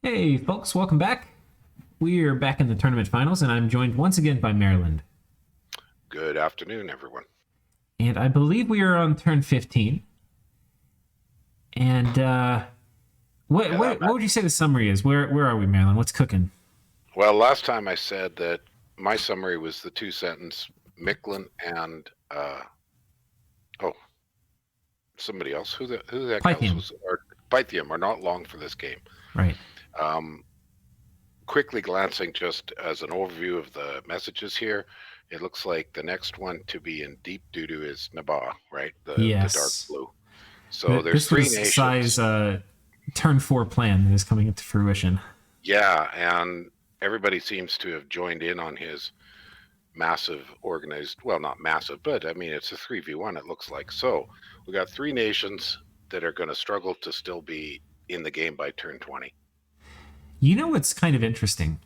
Hey, folks, welcome back. We're back in the tournament finals, and I'm joined once again by Maryland. Good afternoon, everyone. And I believe we are on turn 15. And what would you say the summary is? Where are we, Maryland? What's cooking? Well, last time I said that my summary was the two-sentence Mictlan and somebody else. Who the heck Pythium. else was? Or Pythium are not long for this game. Right. Quickly glancing just as an overview of the messages here, it looks like the next one to be in deep doo-doo is Naba, right? The dark blue. So there's three nations. Size turn 4 plan that is coming into fruition. Yeah, and everybody seems to have joined in on his massive organized, well, not massive, but I mean, it's a 3v1, it looks like. So we got three nations that are going to struggle to still be in the game by turn 20. You know what's kind of interesting?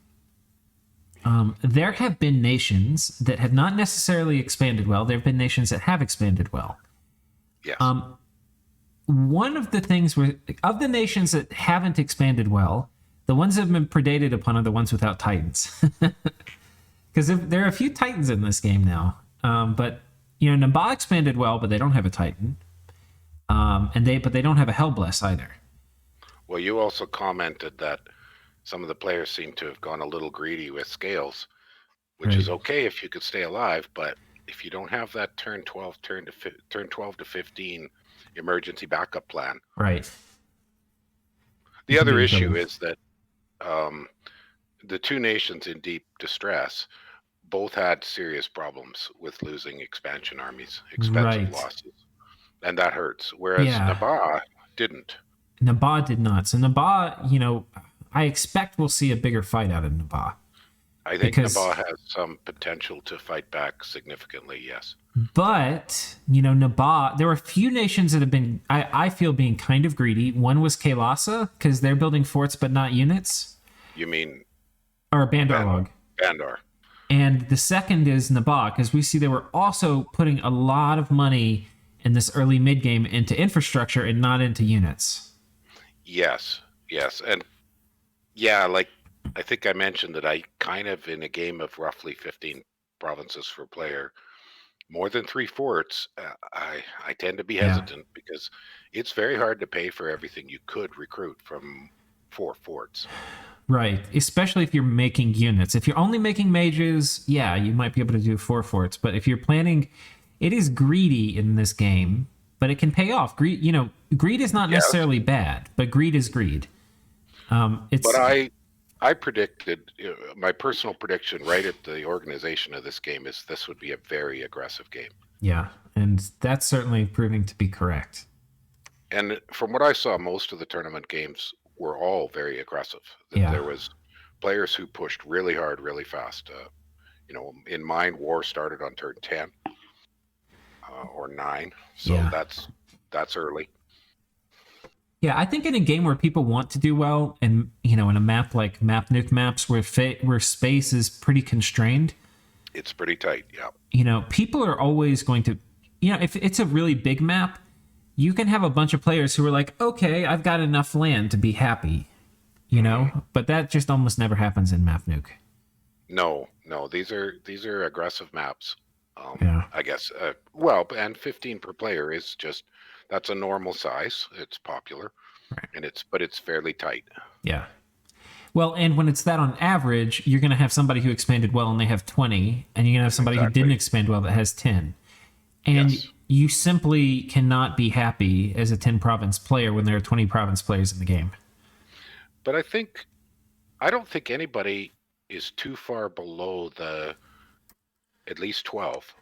There have been nations that have not necessarily expanded well. There have been nations that have expanded well. Yes. One of the things of the nations that haven't expanded well, the ones that have been predated upon are the ones without titans. Because there are a few titans in this game now. But Naba expanded well, but they don't have a titan. But they don't have a Hellbless either. Well, you also commented that some of the players seem to have gone a little greedy with scales, which is okay if you could stay alive, but if you don't have that turn 12 to 15 emergency backup plan. Right. The other issue is that the two nations in deep distress both had serious problems with losing expansion armies, expensive losses, and that hurts. Whereas Naba didn't. Naba did not. So Naba, I expect we'll see a bigger fight out of Naba. I think Naba has some potential to fight back significantly, yes. But, Naba, there were a few nations that have been, I feel, being kind of greedy. One was Kailasa, because they're building forts but not units. You mean? Or Bandar Log. Bandar. And the second is Naba, because we see they were also putting a lot of money in this early mid-game into infrastructure and not into units. Yes. And yeah, like I think I mentioned that I kind of, in a game of roughly 15 provinces per player, more than 3 forts, I tend to be hesitant because it's very hard to pay for everything you could recruit from 4 forts. Right, especially if you're making units. If you're only making mages, you might be able to do 4 forts. But if you're planning, it is greedy in this game, but it can pay off. Greed is not necessarily bad, but greed is greed. But I predicted, my personal prediction right at the organization of this game is this would be a very aggressive game. Yeah, and that's certainly proving to be correct. And from what I saw, most of the tournament games were all very aggressive. There was players who pushed really hard, really fast. In mine, war started on turn 10 or 9, so that's early. Yeah, I think in a game where people want to do well, and in a map like map nuke maps where space is pretty constrained, it's pretty tight. Yeah. People are always going to, if it's a really big map, you can have a bunch of players who are like, okay, I've got enough land to be happy, but that just almost never happens in map nuke. No, these are aggressive maps. I guess. And 15 per player is just. That's a normal size. It's popular, but it's fairly tight. Yeah. Well, and when it's that on average, you're going to have somebody who expanded well and they have 20, and you're going to have somebody who didn't expand well that has 10. And you simply cannot be happy as a 10 province player when there are 20 province players in the game. But I don't think anybody is too far below at least 12.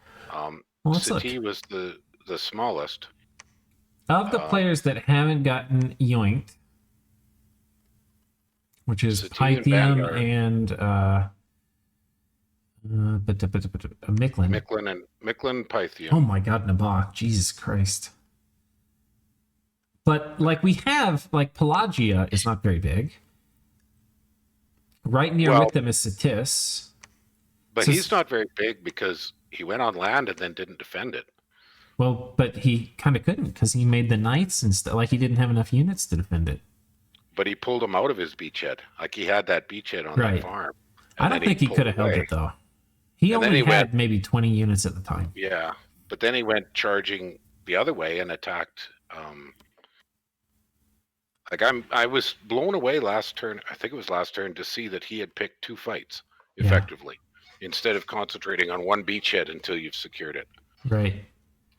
City was the smallest. Of the players that haven't gotten yoinked, which is Pythium and Mictlan. Mictlan, Pythium. Oh my god, Naba. Jesus Christ. But we have, Pelagia is not very big. Right near with them is Isitaris. But he's not very big because he went on land and then didn't defend it. Well, but he kind of couldn't because he made the knights and stuff. He didn't have enough units to defend it. but he pulled him out of his beachhead. Like he had that beachhead on Right. that farm. I don't think he could have held it though. He And then only he had went- maybe 20 units at the time. Yeah, but then he went charging the other way and attacked. I was blown away last turn. I think it was last turn to see that he had picked 2 fights effectively instead of concentrating on one beachhead until you've secured it. Right.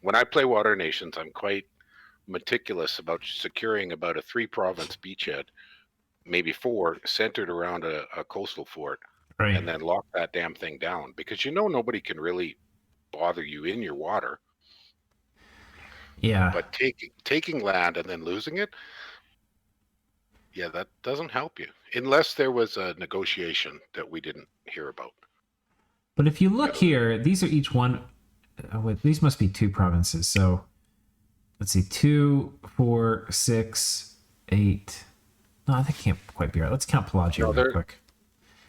When I play Water Nations, I'm quite meticulous about securing about a 3-province beachhead, maybe 4, centered around a coastal fort, Right. and then lock that damn thing down because nobody can really bother you in your water. Yeah. But taking land and then losing it, yeah, that doesn't help you unless there was a negotiation that we didn't hear about. But if you look here, these are each one. Wait, these must be 2 provinces. So let's see, 2, 4, 6, 8. No, that can't quite be right. Let's count Pelagia real quick.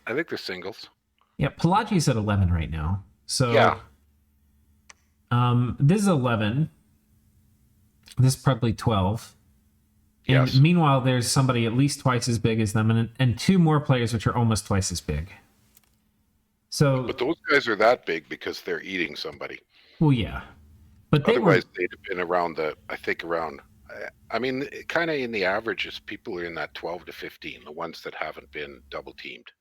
I think they're singles. Yeah, Pelagia's at 11 right now. So Yeah. This is 11. This is probably 12. And Yes. meanwhile, there's somebody at least twice as big as them, and 2 more players which are almost twice as big. So, But those guys are that big because they're eating somebody. well, yeah. But they Otherwise, they'd have been around kind of in the averages, people are in that 12 to 15, the ones that haven't been double teamed.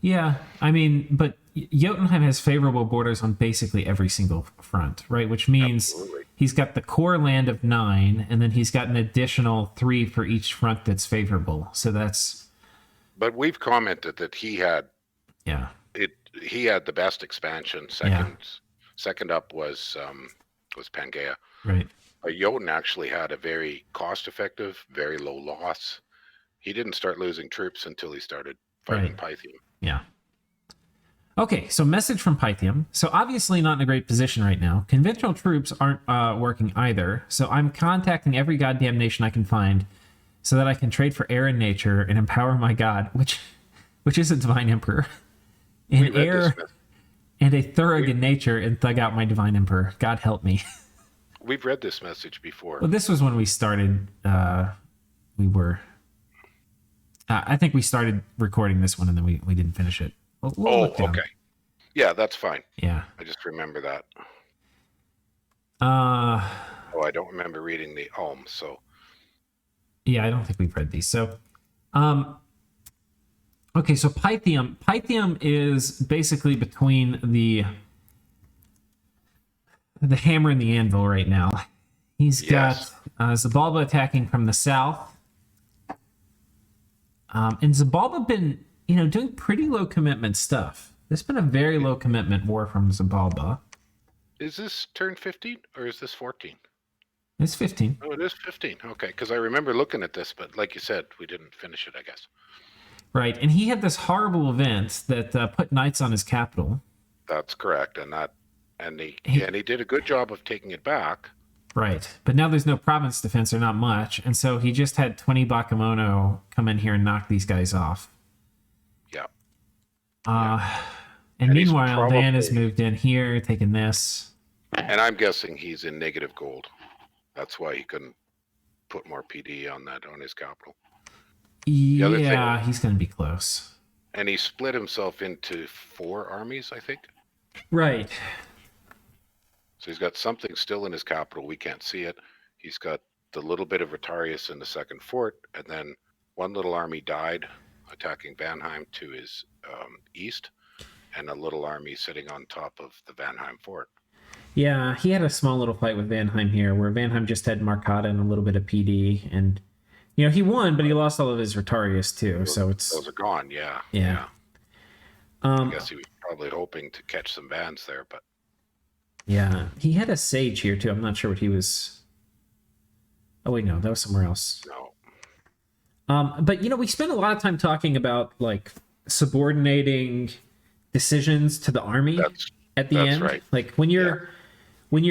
yeah, I mean, but Jotunheim has favorable borders on basically every single front, right? Which means Absolutely. he's got the core land of 9, and then he's got an additional 3 for each front that's favorable. So that's... But we've commented that he had the best expansion. Second up was Pangaea. Right. But Jotun actually had a very cost-effective, very low loss. He didn't start losing troops until he started fighting Pythium. Yeah. Okay, so message from Pythium. So obviously not in a great position right now. Conventional troops aren't working either. So I'm contacting every goddamn nation I can find so that I can trade for air and nature and empower my god, which is a divine emperor, and air and a Thurug in nature and thug out my divine emperor. God help me. We've read this message before. Well, this was when we started. I think we started recording this one and then we didn't finish it. We'll look down. Okay. Yeah, that's fine. Yeah. I just remember that. I don't remember reading the Ulm, so. Yeah, I don't think we've read these. So, okay, so Pythium. Pythium is basically between the hammer and the anvil right now. He's got Xibalba attacking from the south. And Xibalba been, doing pretty low commitment stuff. There's been a very low commitment war from Xibalba. Is this turn 15 or is this 14? It's 15. Oh, it is 15. Okay, because I remember looking at this, but like you said, we didn't finish it, I guess. Right, and he had this horrible event that put knights on his capital. That's correct, and he did a good job of taking it back. Right, but now there's no province defense or not much, and so he just had 20 Bakemono come in here and knock these guys off. Yeah. And meanwhile, Van has moved in here, taking this. And I'm guessing he's in negative gold. That's why he couldn't put more PD on his capital. Yeah, he's going to be close. And he split himself into 4 armies, I think. Right. So he's got something still in his capital. We can't see it. He's got the little bit of Retarius in the second fort, and then one little army died attacking Vanheim to his east, and a little army sitting on top of the Vanheim fort. Yeah, he had a small little fight with Vanheim here, where Vanheim just had Marcata and a little bit of PD, and he won, but he lost all of his Retarius too. Those are gone. Yeah. I guess he was probably hoping to catch some vans there, but yeah, he had a Sage here too. I'm not sure what he was. Oh wait, no, that was somewhere else. No. But we spent a lot of time talking about like subordinating decisions to the army at the end. Right. Like when you're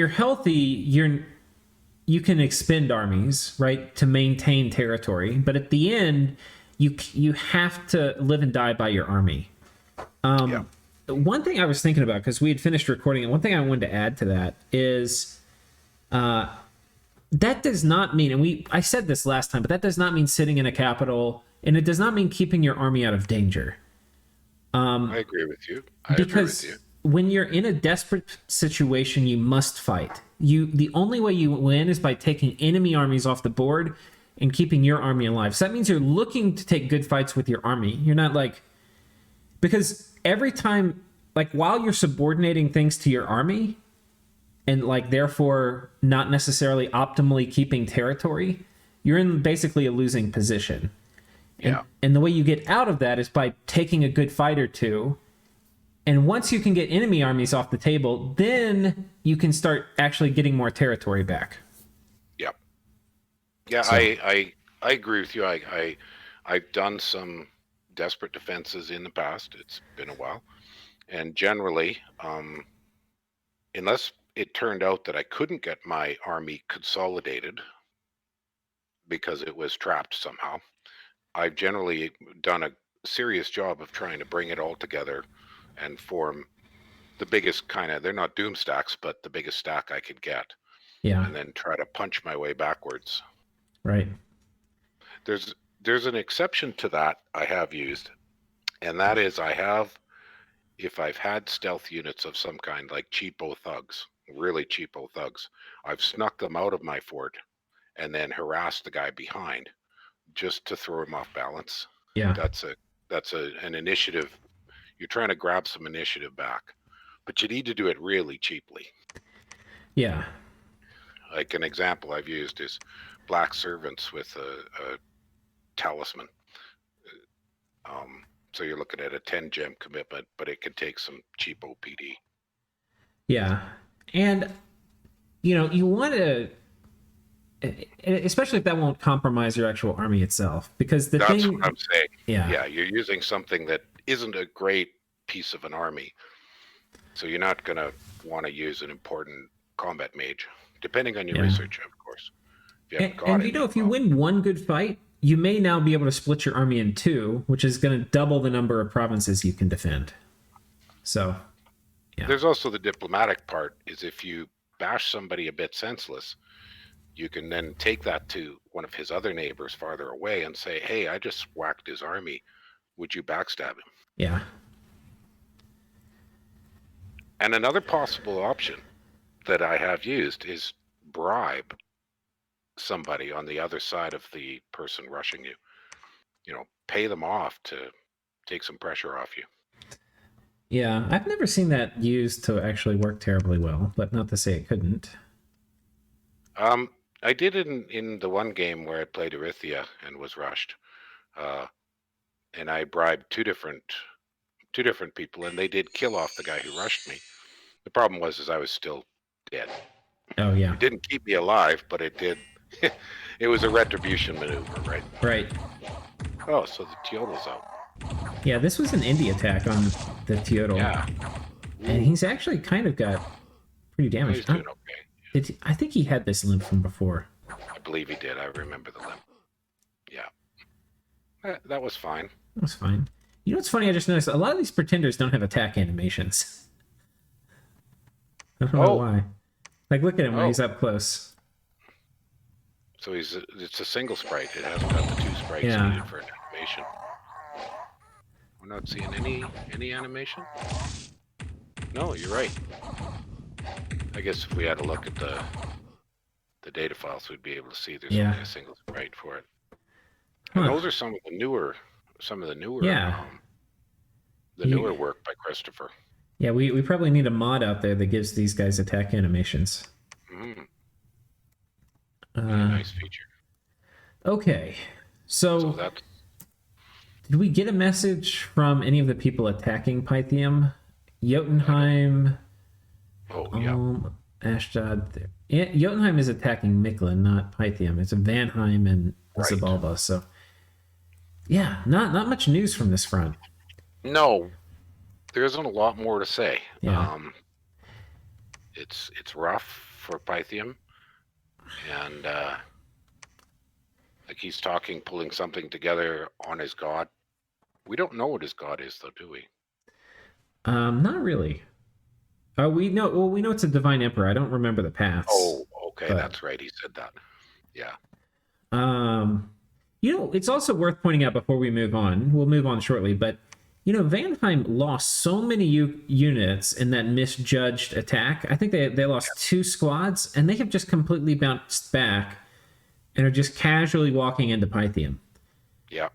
healthy, you can expend armies, right, to maintain territory. But at the end, you have to live and die by your army. One thing I was thinking about, because we had finished recording, and one thing I wanted to add to that is that does not mean, and I said this last time, but that does not mean sitting in a capital, and it does not mean keeping your army out of danger. I agree with you. I agree with you. Because when you're in a desperate situation, you must fight. The only way you win is by taking enemy armies off the board and keeping your army alive. So that means you're looking to take good fights with your army. You're not like, because every time, like while you're subordinating things to your army and like therefore not necessarily optimally keeping territory, you're in basically a losing position. And the way you get out of that is by taking a good fight or two. And once you can get enemy armies off the table, then you can start actually getting more territory back. Yeah. Yeah, so. I agree with you. I've done some desperate defenses in the past. It's been a while. And generally, unless it turned out that I couldn't get my army consolidated because it was trapped somehow, I've generally done a serious job of trying to bring it all together and form the biggest kind of, they're not doom stacks, but the biggest stack I could get. Yeah. And then try to punch my way backwards. Right. There's an exception to that I have used, and that is if I've had stealth units of some kind, like cheapo thugs, really cheapo thugs, I've snuck them out of my fort and then harassed the guy behind just to throw him off balance. Yeah. That's an initiative. You're trying to grab some initiative back, but you need to do it really cheaply. Yeah. Like an example I've used is black servants with a talisman. So you're looking at a 10 gem commitment, but it can take some cheapo PD. Yeah. And, you want to, especially if that won't compromise your actual army itself, because that's what I'm saying. Yeah, you're using something that isn't a great piece of an army, so you're not going to want to use an important combat mage, depending on your research, of course. If you win one good fight, you may now be able to split your army in two, which is going to double the number of provinces you can defend. So, yeah. There's also the diplomatic part, is if you bash somebody a bit senseless, you can then take that to one of his other neighbors farther away and say, hey, I just whacked his army. Would you backstab him? Yeah. And another possible option that I have used is bribe somebody on the other side of the person rushing you. Pay them off to take some pressure off you. Yeah, I've never seen that used to actually work terribly well, but not to say it couldn't. I did it in the one game where I played Erythia and was rushed, and I bribed two different people, and they did kill off the guy who rushed me. The problem was I was still dead. Oh yeah. It didn't keep me alive, but it did. It was a retribution maneuver, right? Right. Oh, so the Teodel's out. Yeah, this was an indie attack on the Teodel. Yeah. And he's actually kind of got pretty damaged. He's doing okay. I think he had this limp from before. I believe he did. I remember the limp. Yeah. That was fine. That was fine. You know what's funny? I just noticed a lot of these pretenders don't have attack animations. I don't know why. Like, look at him when he's up close. So it's a single sprite. It hasn't got the two sprites needed for an animation. We're not seeing any animation? No, you're right. I guess if we had a look at the data files, we'd be able to see there's only a single sprite for it. And those are some of the newer newer work by Christopher. Yeah, we probably need a mod out there that gives these guys attack animations. Nice feature. Okay, so did we get a message from any of the people attacking Pythium? Jotunheim. Ashdod. Jotunheim is attacking Mictlan, not Pythium. It's a Vanheim and Xibalba. So, yeah, not much news from this front. No, there isn't a lot more to say. Yeah. It's rough for Pythium, and like he's pulling something together on his god. We don't know what his god is, though, do we? Not really. We know it's a divine emperor. I don't remember the paths. Oh, Okay, But, that's right. He said that. Yeah. it's also worth pointing out before we move on. We'll move on shortly, but Vanheim lost so many units in that misjudged attack. I think they lost 2 squads, and they have just completely bounced back and are just casually walking into Pythium. Yeah.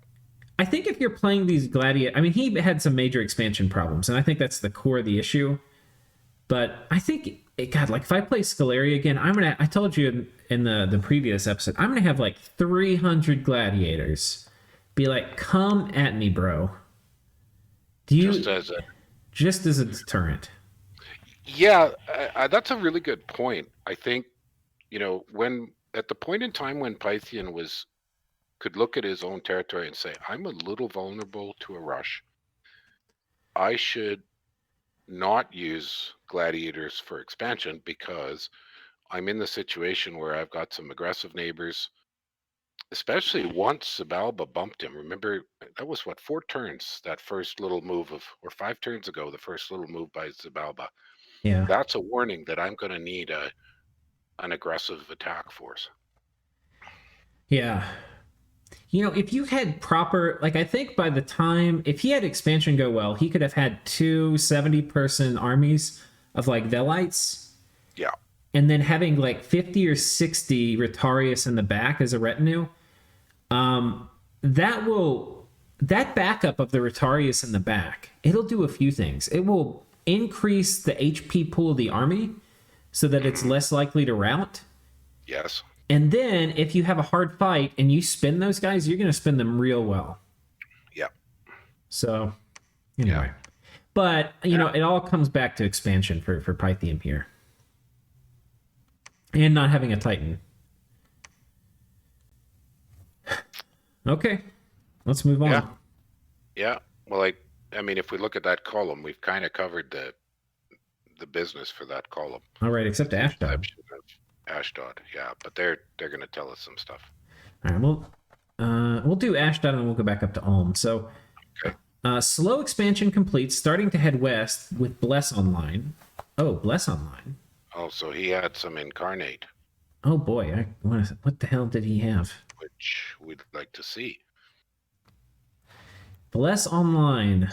I think if you're playing these gladiator, he had some major expansion problems, and I think that's the core of the issue. But I think, God, like if I play Scalaria again, I told you in the previous episode, I'm gonna have like 300 gladiators. Be like, come at me, bro. Just as a deterrent. Yeah, that's a really good point. I think, when at the point in time when Pythian could look at his own territory and say, I'm a little vulnerable to a rush. I should not use gladiators for expansion because I'm in the situation where I've got some aggressive neighbors, especially once Xibalba bumped him. Remember, that was 4 turns, that first little move or 5 turns ago, the first little move by Xibalba. Yeah. That's a warning that I'm going to need an aggressive attack force. Yeah. If you had proper, like, I think by the time, if he had expansion go well, he could have had 2 70-person armies of, like, Velites. Yeah. And then having, like, 50 or 60 Rotarius in the back as a retinue. That backup of the Rotarius in the back, it'll do a few things. It will increase the HP pool of the army so that it's less likely to rout. Yes. And then if you have a hard fight and you spin those guys, you're going to spin them real well. Yeah. So, anyway. Yeah. But, it all comes back to expansion for Pythium here. And not having a Titan. Okay. Let's move on. Yeah. Yeah. Well, if we look at that column, we've kind of covered the business for that column. All right, except Ashdod. Ashdod, yeah, but they're going to tell us some stuff. All right, we'll do Ashdod and we'll go back up to Ulm. So, okay. Slow expansion complete, starting to head west with Bless online. Oh, Bless online. Oh, so he had some incarnate. Oh boy, what the hell did he have? Which we'd like to see. Bless online.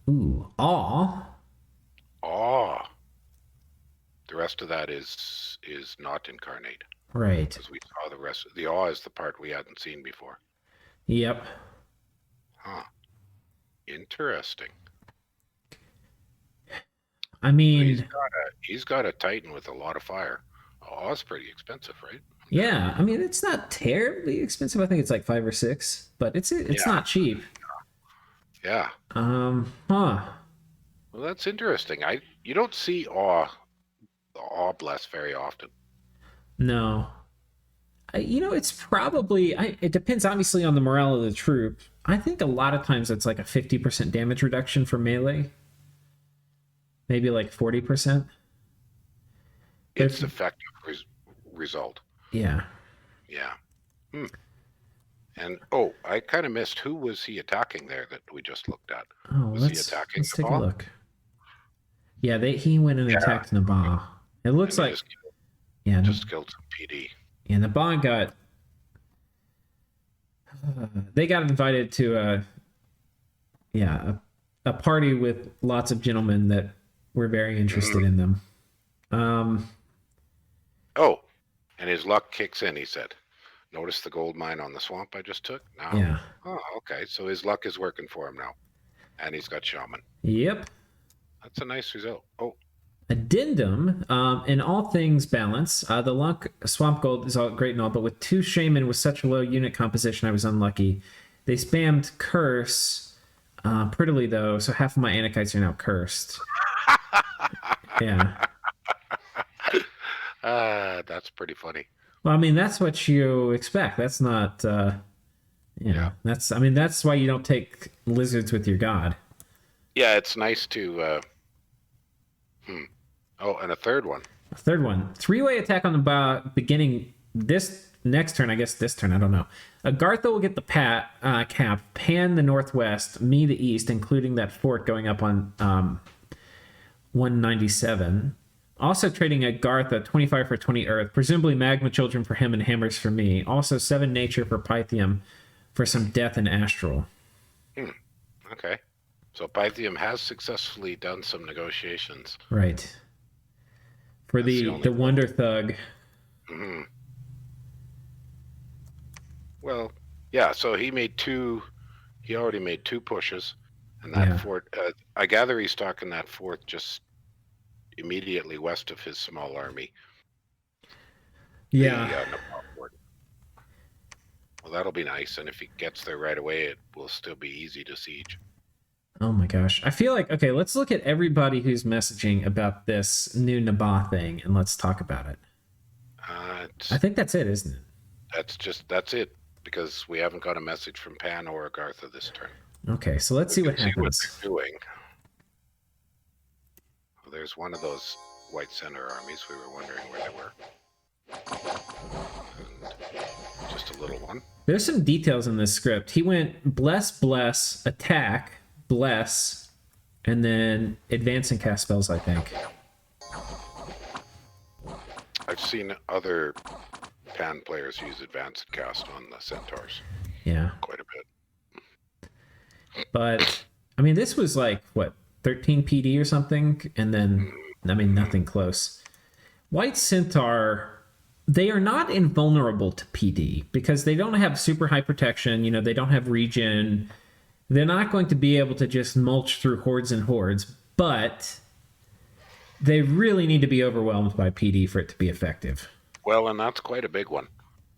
Ooh, awe. The rest of that is not incarnate. Right. Because we saw the rest. The awe is the part we hadn't seen before. Yep. Huh. Interesting. I mean, so he's got a Titan with a lot of fire. Awe's pretty expensive, right? Yeah, it's not terribly expensive. I think it's like 5 or 6, but it's not cheap. Yeah. Huh. Well, that's interesting. You don't see awe bless very often. No. It's probably it depends obviously on the morale of the troop. I think a lot of times it's like a 50% damage reduction for melee. Maybe like 40%. It's effective result. Yeah. Yeah. And I kind of missed, who was he attacking there that we just looked at? Oh, was he attacking let's take a look. Yeah, he went and attacked Naba. It looks like just killed some PD. Yeah, Naba got they got invited to a party with lots of gentlemen that were very interested in them. And his luck kicks in, he said. Notice the gold mine on the swamp I just took? No. Yeah. Oh, okay. So his luck is working for him now. And he's got shaman. Yep. That's a nice result. Addendum, in all things balance, the luck swamp gold is all great and all, but with 2 shaman with such a low unit composition, I was unlucky. They spammed curse prettily though, so half of my anakites are now cursed. Yeah. That's pretty funny. Well, that's what you expect. That's not yeah. That's why you don't take lizards with your god. Yeah, it's nice to and a third one. 3-way attack on the beginning this next turn, I guess this turn, I don't know. Agartha will get the cap, pan the northwest, me the east, including that fort going up on 197. Also trading Agartha, 25 for 20 Earth. Presumably Magma Children for him and Hammers for me. Also 7 Nature for Pythium for some Death and Astral. Okay. So Pythium has successfully done some negotiations. Right. For the Wonder Thug. Mm-hmm. Well, yeah, so he already made 2 pushes. And that fort, I gather he's talking that fort just immediately west of his small army. Yeah. The Naba fort. Well, that'll be nice. And if he gets there right away, it will still be easy to siege. Oh my gosh. I feel like, okay, let's look at everybody who's messaging about this new Naba thing and let's talk about it. I think that's it, isn't it? That's it. Because we haven't got a message from Pan or Agartha this turn. Okay, so let's see what happens. What they're doing. Well, there's one of those white center armies. We were wondering where they were. And just a little one. There's some details in this script. He went bless, attack, bless, and then advance and cast spells, I think. I've seen other Pan players use advance and cast on the centaurs. Yeah. Quite a bit. But, I mean, this was like, what, 13 PD or something? And then, I mean, nothing close. White Centaur, they are not invulnerable to PD because they don't have super high protection. You know, they don't have regen. They're not going to be able to just mulch through hordes and hordes, but they really need to be overwhelmed by PD for it to be effective. Well, and that's quite a big one.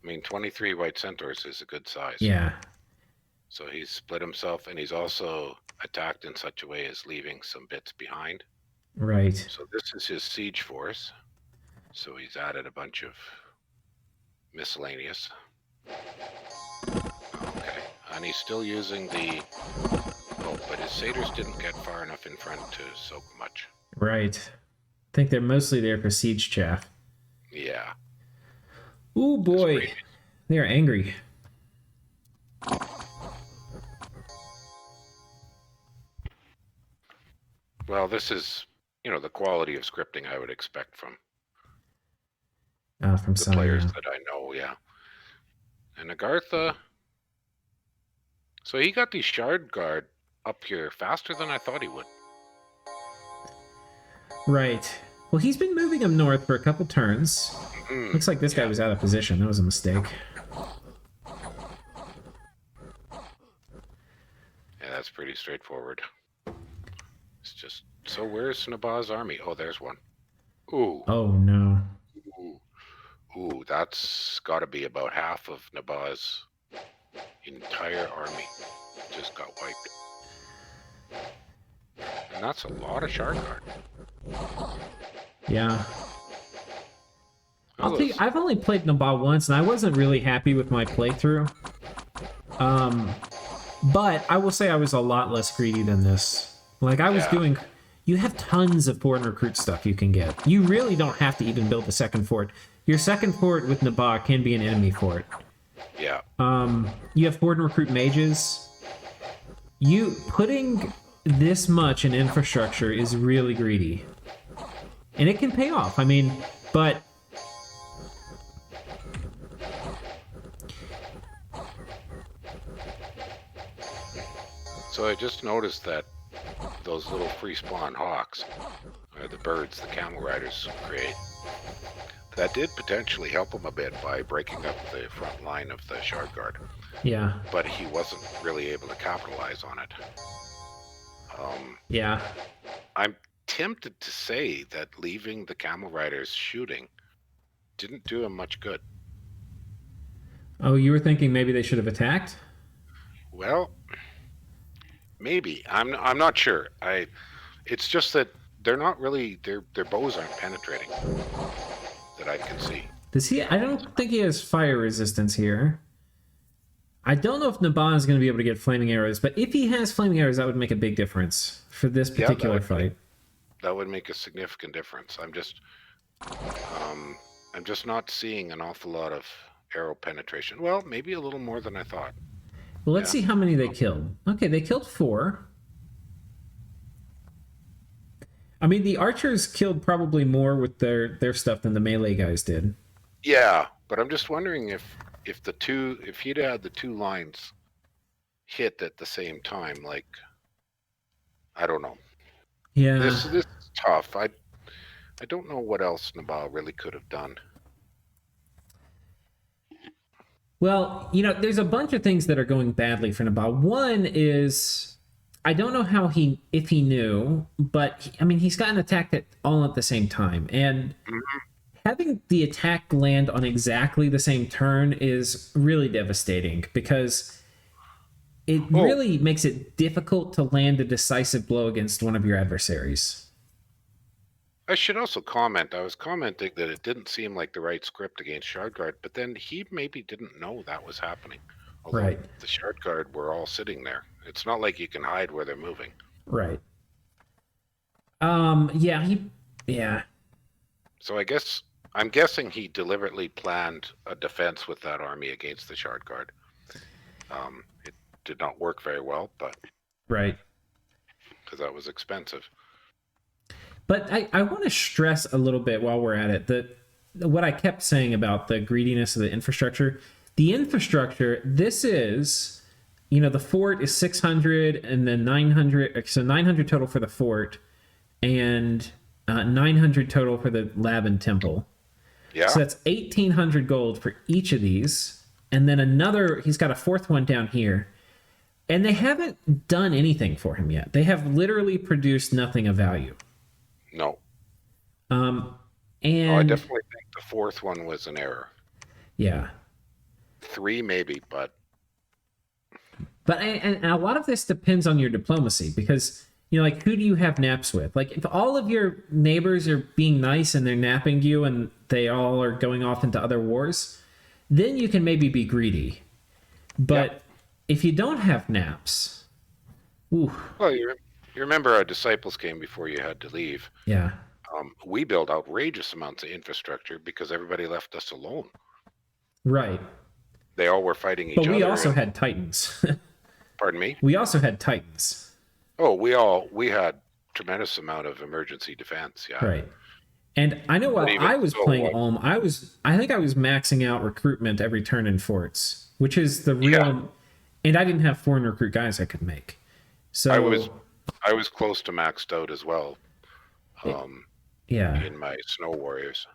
I mean, 23 White Centaurs is a good size. Yeah. So he's split himself, and he's also attacked in such a way as leaving some bits behind. Right. So this is his siege force. So he's added a bunch of miscellaneous. Okay. And he's still using the... Oh, but his satyrs didn't get far enough in front to soak much. Right. I think they're mostly there for siege chaff. Yeah. Ooh, boy. They are angry. Well, this is, the quality of scripting I would expect from the players that I know, yeah. And Agartha, so he got the Shard Guard up here faster than I thought he would. Right. Well, he's been moving him north for a couple turns. Looks like this guy was out of position. That was a mistake. Yeah, that's pretty straightforward. It's just, so where's Naba's army? Oh, there's one. Ooh. Oh, no. Ooh, that's got to be about half of Naba's entire army just got wiped. And that's a lot of Shard Guard. Yeah. I'll tell you, I've only played Naba once, and I wasn't really happy with my playthrough. But I will say I was a lot less greedy than this. Like, I was doing... You have tons of foreign recruit stuff you can get. You really don't have to even build a second fort. Your second fort with Naba can be an enemy fort. Yeah. You have foreign recruit mages. You putting this much in infrastructure is really greedy. And it can pay off. I mean, but... So I just noticed that those little free spawn hawks, or the birds the camel riders create, that did potentially help him a bit by breaking up the front line of the Shard Guard. Yeah. But he wasn't really able to capitalize on it. Yeah. I'm tempted to say that leaving the camel riders shooting didn't do him much good. Oh, you were thinking maybe they should have attacked? Well, maybe. I'm not sure. It's just that they're not really, their bows aren't penetrating that I can see. Does he? I don't think he has fire resistance here. I don't know if Naba is going to be able to get flaming arrows, but if he has flaming arrows, that would make a big difference for this particular fight. That would make a significant difference. I'm just not seeing an awful lot of arrow penetration. Well, maybe a little more than I thought. Well, let's see how many they killed. Okay, they killed 4. I mean, the archers killed probably more with their stuff than the melee guys did. Yeah, but I'm just wondering if he'd had the two lines hit at the same time, like, I don't know. Yeah. This is tough. I don't know what else Naba really could have done. Well, there's a bunch of things that are going badly for Naba. One is, I don't know if he knew, but he's gotten attacked all at the same time, and having the attack land on exactly the same turn is really devastating because it really makes it difficult to land a decisive blow against one of your adversaries. I should also comment, I was commenting that it didn't seem like the right script against Shardguard, but then he maybe didn't know that was happening. Although Right. the Shardguard were all sitting there. It's not like you can hide where they're moving. Right. Yeah. So I'm guessing he deliberately planned a defense with that army against the Shardguard. It did not work very well, but Right. because that was expensive. But I want to stress a little bit while we're at it that what I kept saying about the greediness of the infrastructure. The infrastructure, this is, the fort is 600 and then 900. So 900 total for the fort and 900 total for the lab and temple. Yeah. So that's 1,800 gold for each of these. And then he's got a fourth one down here. And they haven't done anything for him yet. They have literally produced nothing of value. No. And I definitely think the fourth one was an error. Yeah. 3 maybe, but and a lot of this depends on your diplomacy because, who do you have naps with? Like, if all of your neighbors are being nice and they're napping you and they all are going off into other wars, then you can maybe be greedy. But if you don't have naps, ooh. Well, you remember our disciples came before you had to leave. Yeah. We built outrageous amounts of infrastructure because everybody left us alone. Right. They all were fighting each other. But we also had Titans. Pardon me? We also had Titans. Oh, we had tremendous amount of emergency defense, yeah. Right. And I know while I was playing Ulm, I think I was maxing out recruitment every turn in forts, which is the real. Yeah. And I didn't have foreign recruit guys I could make. So I was close to maxed out as well. Yeah. In my Snow Warriors.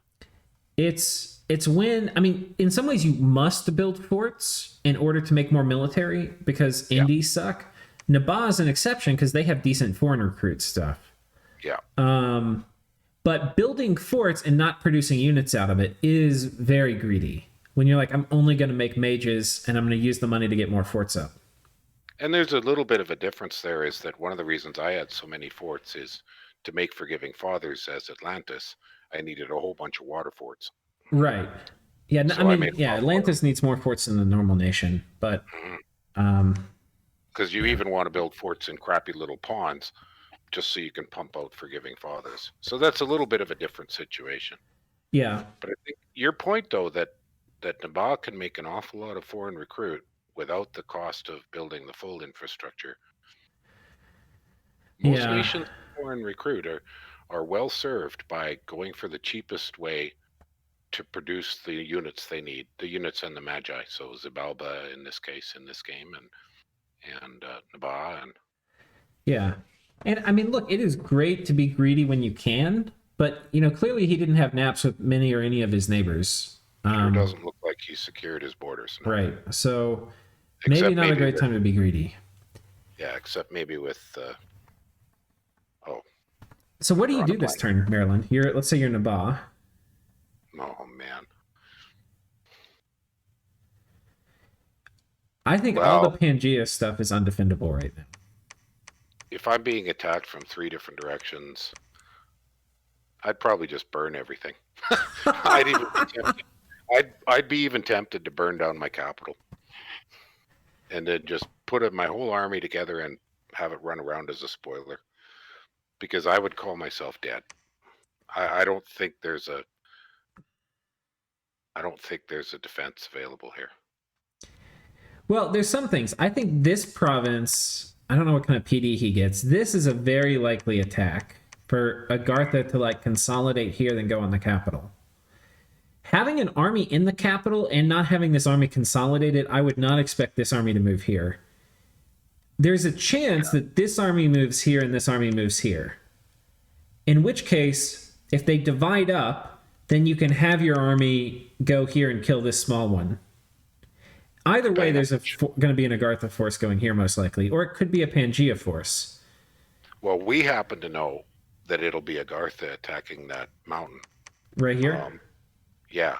It's when, in some ways you must build forts in order to make more military because indies suck. Naba is an exception because they have decent foreign recruit stuff. Yeah. But building forts and not producing units out of it is very greedy. When you're like, I'm only going to make mages and I'm going to use the money to get more forts up. And there's a little bit of a difference there is that one of the reasons I had so many forts is to make Forgiving Fathers as Atlantis, I needed a whole bunch of water forts. Right. Yeah, so Atlantis needs more forts than the normal nation, but... Because you even want to build forts in crappy little ponds just so you can pump out Forgiving Fathers. So that's a little bit of a different situation. Yeah. But I think your point, though, that Naba can make an awful lot of foreign recruit without the cost of building the full infrastructure. Most nations foreign recruit are well served by going for the cheapest way to produce the units they need, the units and the magi. So Xibalba in this case in this game, and Naba and and look, it is great to be greedy when you can, but clearly he didn't have naps with many or any of his neighbors. Sure doesn't look like he secured his borders. No. Right. So maybe not a great time to be greedy. Yeah, except maybe with So what do you do this turn, Maryland? Let's say you're Naba. Oh man. I think all the Pangaea stuff is undefendable right now. If I'm being attacked from 3 different directions, I'd probably just burn everything. I'd be even tempted to burn down my capital. And then just put my whole army together and have it run around as a spoiler. Because I would call myself dead. I don't think there's a defense available here. Well, there's some things. I think this province, I don't know what kind of PD he gets. This is a very likely attack for Agartha to like consolidate here, then go on the capital. Having an army in the capital and not having this army consolidated, I would not expect this army to move here. There's a chance that this army moves here and this army moves here. In which case, if they divide up, then you can have your army go here and kill this small one. Either way, there's going to be an Agartha force going here, most likely. Or it could be a Pangaea force. Well, we happen to know that it'll be Agartha attacking that mountain. Right here? Yeah,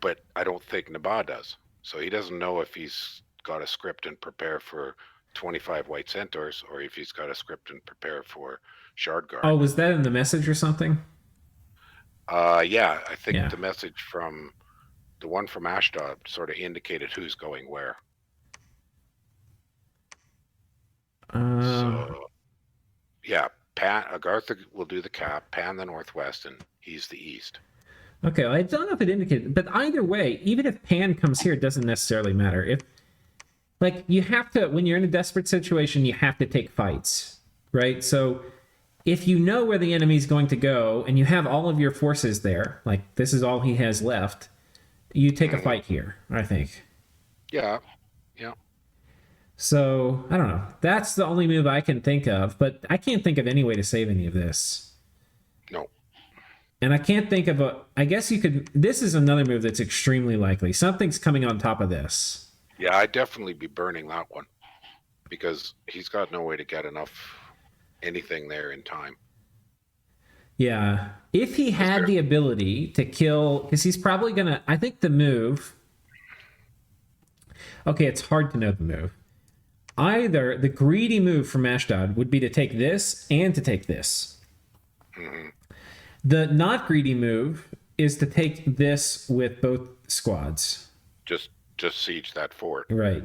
but I don't think Naba does. So he doesn't know if he's got a script and prepare for 25 white centaurs, or if he's got a script and prepare for Shardguard. Oh, was that in the message or something? Yeah, I think the message from the one from Ashdod sort of indicated who's going where. So, yeah, Agartha will do the cap, Pan the northwest, and he's the east. Okay, well, I don't know if it indicated, but either way, even if Pan comes here, it doesn't necessarily matter. If, like, you have to, when you're in a desperate situation, you have to take fights, right? So if you know where the enemy's going to go and you have all of your forces there, like this is all he has left, you take a fight here, I think. Yeah, yeah. So, I don't know. That's the only move I can think of, but I can't think of any way to save any of this. No. And I can't think of a... I guess you could... This is another move that's extremely likely. Something's coming on top of this. Yeah, I'd definitely be burning that one. Because he's got no way to get enough anything there in time. Yeah. If he had the ability to kill... Because he's probably going to... I think the move... Okay, it's hard to know the move. Either the greedy move from Ashdod would be to take this and to take this. Mm-hmm. The not greedy move is to take this with both squads. Just siege that fort. Right.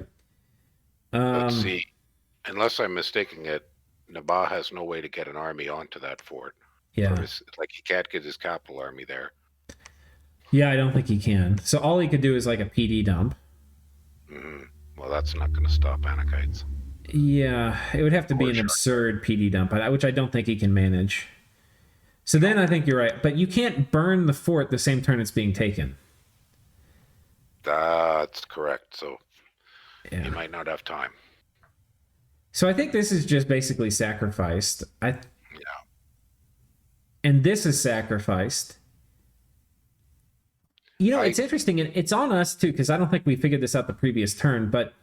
Let's see. Unless I'm mistaking it, Naba has no way to get an army onto that fort. Yeah. Like he can't get his capital army there. Yeah, I don't think he can. So all he could do is like a PD dump. Mm-hmm. Well, that's not going to stop Anakites. Yeah, it would have to be an absurd PD dump, which I don't think he can manage. So then I think you're right. But you can't burn the fort the same turn it's being taken. That's correct. So you might not have time. So I think this is just basically sacrificed. Yeah. And this is sacrificed. You know, it's interesting, and it's on us too, because I don't think we figured this out the previous turn, but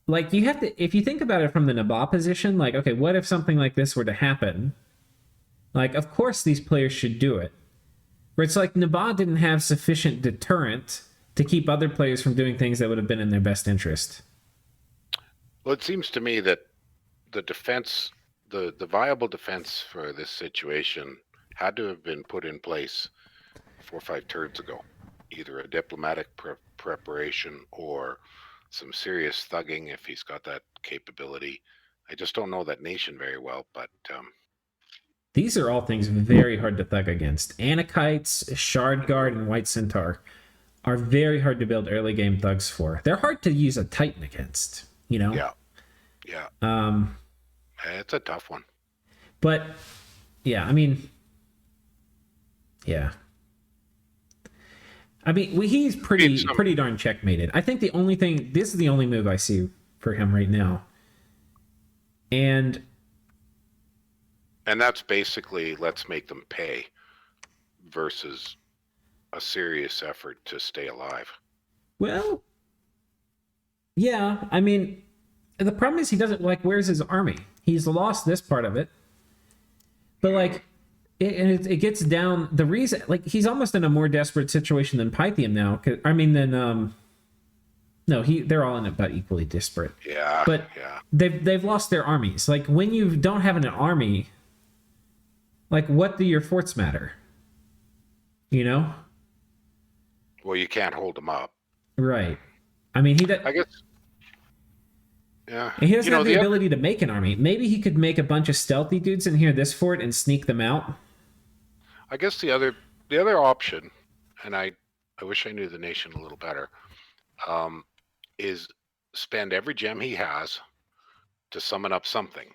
like you have to, if you think about it from the Naba position, like, okay, what if something like this were to happen? Like, of course these players should do it. Where it's like Naba didn't have sufficient deterrent to keep other players from doing things that would have been in their best interest. Well, it seems to me that the defense, the viable defense for this situation had to have been put in place 4 or 5 turns ago. Either a diplomatic preparation or some serious thugging if he's got that capability. I just don't know that nation very well, but... These are all things very hard to thug against. Anakites, Shardguard, and White Centaur are very hard to build early game thugs for. They're hard to use a Titan against, you know? Yeah. It's a tough one. But, yeah, I mean... Yeah. I mean, he's pretty darn checkmated. I think this is the only move I see for him right now. And that's basically, let's make them pay versus a serious effort to stay alive. Well, yeah, I mean, the problem is he doesn't, like, where's his army? He's lost this part of it. But, like... It gets down the reason, like, he's almost in a more desperate situation than Pythium now. They're all in it, but equally disparate. Yeah, but they've lost their armies. Like, when you don't have an army, like, what do your forts matter? You know? Well, you can't hold them up, right? I mean, I guess. Yeah, and he doesn't have the ability to make an army. Maybe he could make a bunch of stealthy dudes in here, this fort, and sneak them out. I guess the other option, and I wish I knew the nation a little better, is spend every gem he has to summon up something.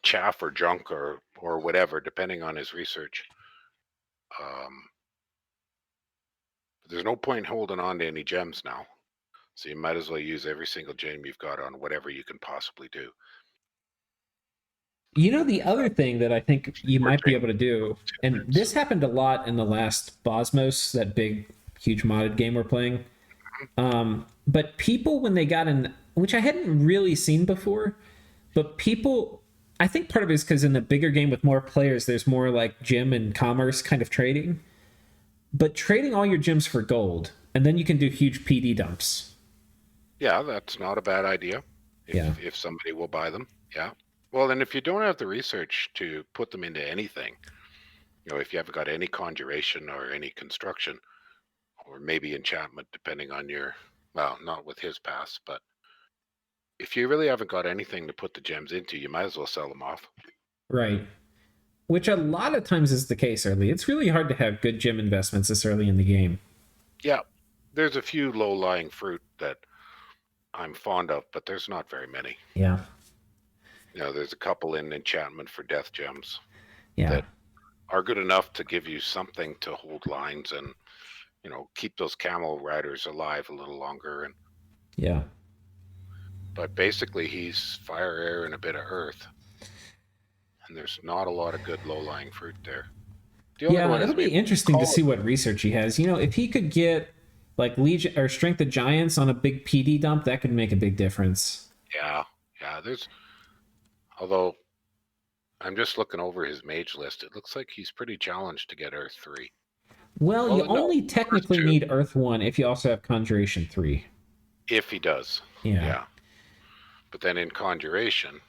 chaff or junk or whatever, depending on his research. There's no point holding on to any gems now. So you might as well use every single gem you've got on whatever you can possibly do. You know, the other thing that I think you might be able to do, and this happened a lot in the last Bosmos, that big, huge modded game we're playing. But people, when they got in, which I hadn't really seen before, but people, I think part of it is because in the bigger game with more players, there's more like gem and commerce kind of trading. But trading all your gems for gold, and then you can do huge PD dumps. Yeah, that's not a bad idea. If somebody will buy them. Yeah. Well, and if you don't have the research to put them into anything, if you haven't got any conjuration or any construction, or maybe enchantment, depending on your, well, not with his pass, but if you really haven't got anything to put the gems into, you might as well sell them off. Right. Which a lot of times is the case early. It's really hard to have good gem investments this early in the game. Yeah. There's a few low-lying fruit that I'm fond of, but there's not very many. Yeah. There's a couple in enchantment for death gems that are good enough to give you something to hold lines and, keep those camel riders alive a little longer. And but basically he's fire, air, and a bit of earth. And there's not a lot of good low-lying fruit there. It'll be interesting to see what research he has. If he could get like Legion or Strength of Giants on a big PD dump, that could make a big difference. Yeah. Although, I'm just looking over his mage list. It looks like he's pretty challenged to get Earth 3. Well, you only technically need Earth 1 if you also have Conjuration 3. If he does. Yeah. But then in Conjuration...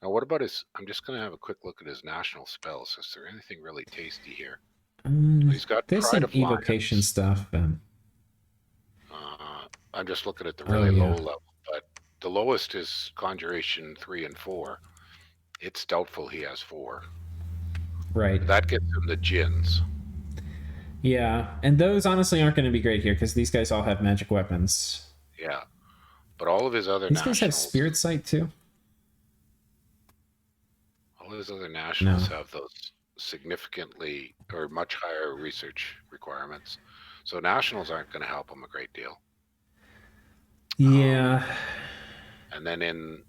Now, what about his... I'm just going to have a quick look at his national spells. Is there anything really tasty here? He's got there's Pride some of evocation Lions. Stuff. I'm just looking at the really low level. But the lowest is Conjuration 3 and 4. It's doubtful he has 4. Right. That gets him the Djinns. Yeah, and those honestly aren't going to be great here because these guys all have magic weapons. Yeah. But all of his other These guys have Spirit Sight too? All his other nationals have those significantly or much higher research requirements. So nationals aren't going to help him a great deal. Yeah. And then in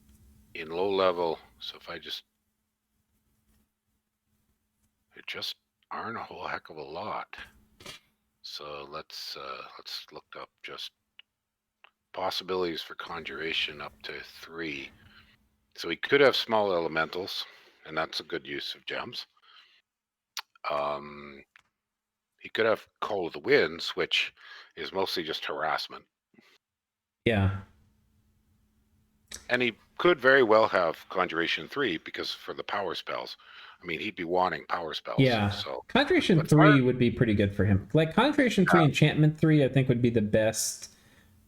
low level, so if I just... There just aren't a whole heck of a lot. So let's look up just possibilities for conjuration up to 3. So he could have small elementals, and that's a good use of gems. He could have Call of the Winds, which is mostly just harassment. Yeah. And he could very well have Conjuration 3 because for the power spells, I mean, he'd be wanting power spells. Yeah. So Conjuration 3 would be pretty good for him. Like Conjuration 3, Enchantment 3, I think would be the best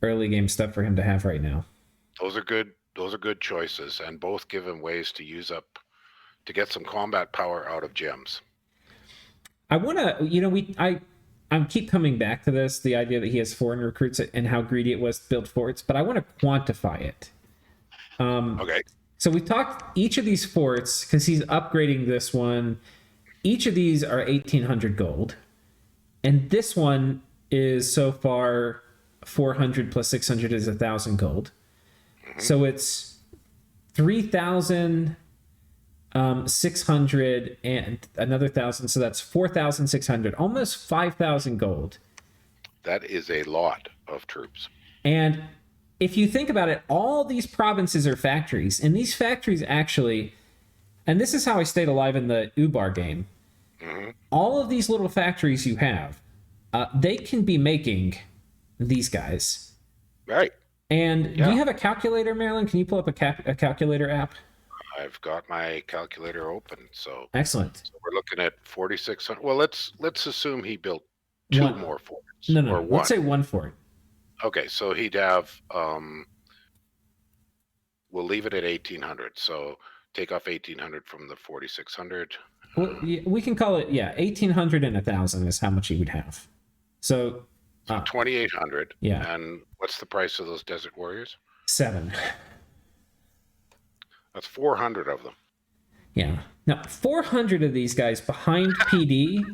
early game stuff for him to have right now. Those are good choices, and both give him ways to use up to get some combat power out of gems. I want to, I keep coming back to this, the idea that he has foreign recruits and how greedy it was to build forts, but I want to quantify it. Okay. So we talked each of these forts, because he's upgrading this one. Each of these are 1,800 gold. And this one is so far 400 plus 600 is 1,000 gold. Mm-hmm. So it's 3,000, 600 and another 1,000. So that's 4,600, almost 5,000 gold. That is a lot of troops. And if you think about it, all these provinces are factories, and these factories actually, and this is how I stayed alive in the Ubar game, all of these little factories you have, they can be making these guys. Right. And do you have a calculator, Marilyn? Can you pull up a calculator app? I've got my calculator open, so... Excellent. So we're looking at 4,600. Well, let's assume he built 2 more forts. No. Or 1. Let's say 1 fort. Okay, so he'd have, we'll leave it at 1,800. So take off 1,800 from the 4,600. Well, we can call it, 1,800 and 1,000 is how much he would have. So 2,800. Yeah. And what's the price of those Desert Warriors? 7. That's 400 of them. Yeah. Now, 400 of these guys behind PD,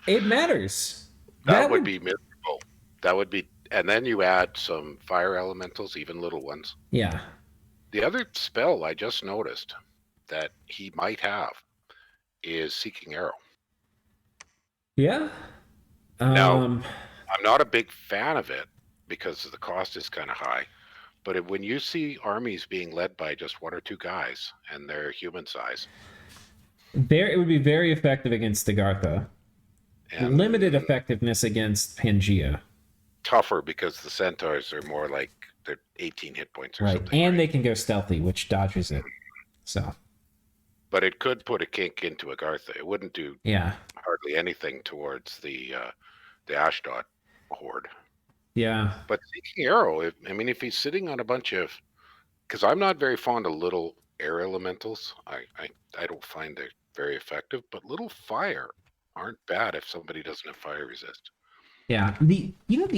it matters. That would be miserable. That would be, and then you add some fire elementals, even little ones. Yeah. The other spell I just noticed that he might have is Seeking Arrow. Yeah. Now, I'm not a big fan of it because the cost is kind of high. But when you see armies being led by just one or two guys and they're human size, it would be very effective against Agartha. and Limited effectiveness against Pangaea. tougher because the centaurs are more like they're 18 hit points or something. And they can go stealthy, which dodges it. So. But it could put a kink into Agartha. It wouldn't do hardly anything towards the Ashdod horde. Yeah. But Seeking Arrow, if he's sitting on a bunch of, because I'm not very fond of little air elementals. I don't find it very effective, but little fire aren't bad if somebody doesn't have fire resist. Yeah. The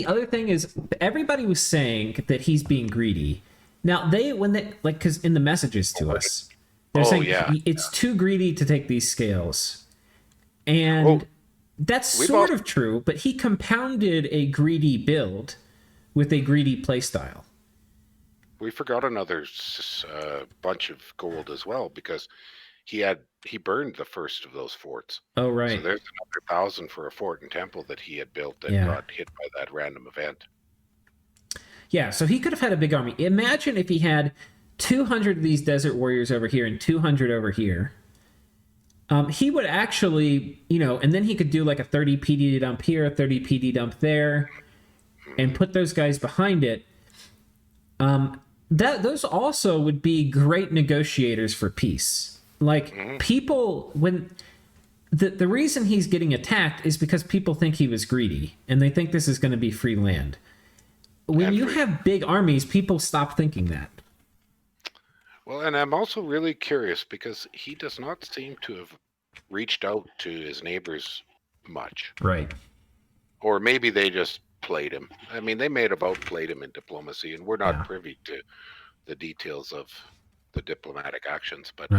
other thing is everybody was saying that he's being greedy. Now because in the messages to us, they're saying it's too greedy to take these scales. And that's sort of true, but he compounded a greedy build with a greedy playstyle. We forgot another bunch of gold as well because he burned the first of those forts. Oh, right. So there's another 1,000 for a fort and temple that he had built that got hit by that random event. Yeah, so he could have had a big army. Imagine if he had 200 of these desert warriors over here and 200 over here. He would actually, and then he could do like a 30 PD dump here, a 30 PD dump there, and put those guys behind it. Those also would be great negotiators for peace. Like people, when the reason he's getting attacked is because people think he was greedy and they think this is going to be free land. When you have big armies, people stop thinking that. Well, and I'm also really curious because he does not seem to have reached out to his neighbors much. Right. Or maybe they just played him. They may have outplayed him in diplomacy, and we're not privy to the details of the diplomatic actions. But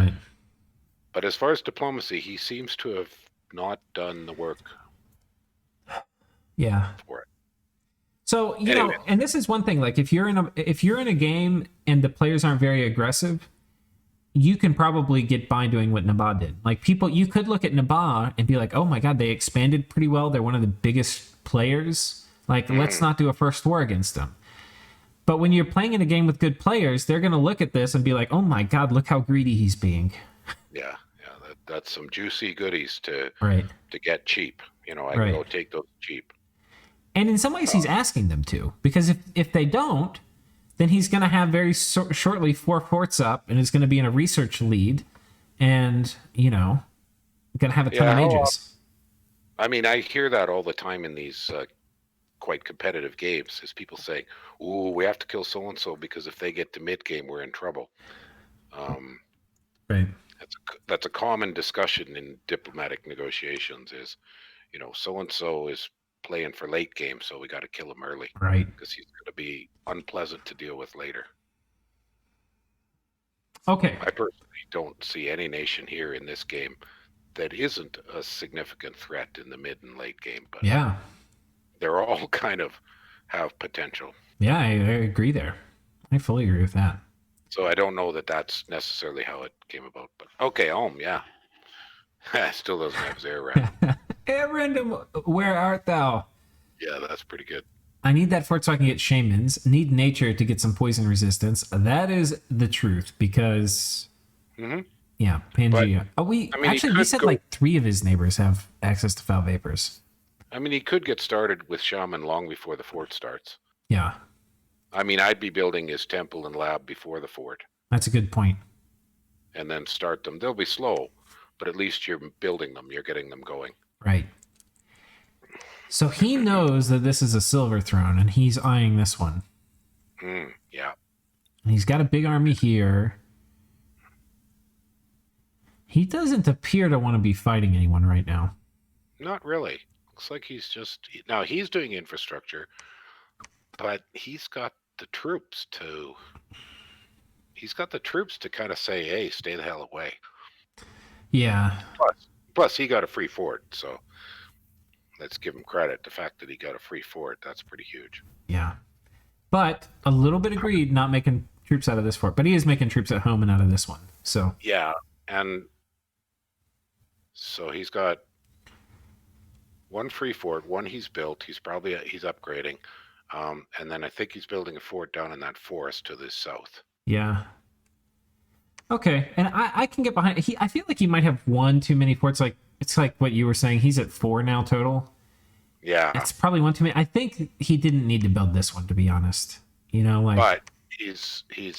but as far as diplomacy, he seems to have not done the work. Yeah. For it. So and this is one thing. Like if you're in a game and the players aren't very aggressive, you can probably get by doing what Naba did. Like you could look at Naba and be like, oh my god, they expanded pretty well. They're one of the biggest players. Like let's not do a first war against them. But when you're playing in a game with good players, they're going to look at this and be like, oh my god, look how greedy he's being. Yeah, that's some juicy goodies to get cheap. I can go take those cheap. And in some ways, he's asking them to, because if they don't, then he's going to have very shortly 4 forts up, and is going to be in a research lead, and going to have a ton of mages. I hear that all the time in these quite competitive games, is people saying, "Ooh, we have to kill so and so because if they get to mid game, we're in trouble." Right. That's a common discussion in diplomatic negotiations. Is so and so is playing for late game, so we got to kill him early, right? Because he's going to be unpleasant to deal with later. Okay. I personally don't see any nation here in this game that isn't a significant threat in the mid and late game, but they're all kind of have potential. Yeah, I agree there. I fully agree with that. So I don't know that that's necessarily how it came about, but okay, still doesn't have his air random. Air random, where art thou? Yeah, that's pretty good. I need that fort so I can get shamans. Need nature to get some poison resistance. That is the truth, because Pangaea. We said like 3 of his neighbors have access to foul vapors. He could get started with shaman long before the fort starts. Yeah. I'd be building his temple and lab before the fort. That's a good point. And then start them. They'll be slow, but at least you're building them. You're getting them going. Right. So he knows that this is a silver throne, and he's eyeing this one. Yeah. And he's got a big army here. He doesn't appear to want to be fighting anyone right now. Not really. Looks like he's doing infrastructure, but he's got the troops to kind of say, hey, stay the hell away. Yeah. Plus, he got a free fort, so let's give him credit. The fact that he got a free fort, that's pretty huge. Yeah. But a little bit agreed not making troops out of this fort. But he is making troops at home and out of this one. So yeah, and so he's got one free fort, one he's built. He's upgrading, and then I think he's building a fort down in that forest to the south. yeah. Okay, and I can get behind. I feel like he might have one too many forts. Like it's like what you were saying. He's at 4 now total. Yeah, It's probably one too many. I think he didn't need to build this one, to be honest. But he's he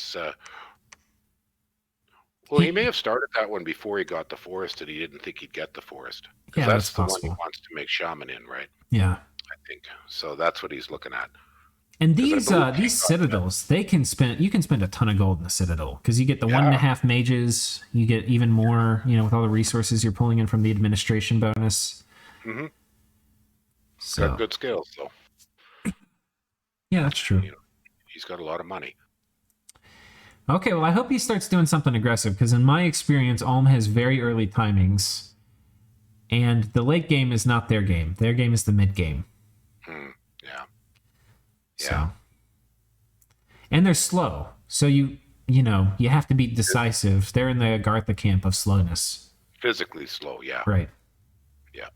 may have started that one before he got the forest, and he didn't think he'd get the forest. Yeah, that's that's the possible. one he wants to make shaman in, right? Yeah. I think so. That's what he's looking at. And these citadels, you can spend a ton of gold in the citadel because you get the 1.5 mages, you get even more, with all the resources you're pulling in from the administration bonus. Mm-hmm. So Got good skills, though. Yeah, that's true. He's got a lot of money. Okay, well, I hope he starts doing something aggressive because in my experience, Ulm has very early timings, and the late game is not their game. Their game is the mid game. Yeah. So, and they're slow. So you have to be decisive. They're in the Agartha camp of slowness. Physically slow, yeah. Right. Yeah.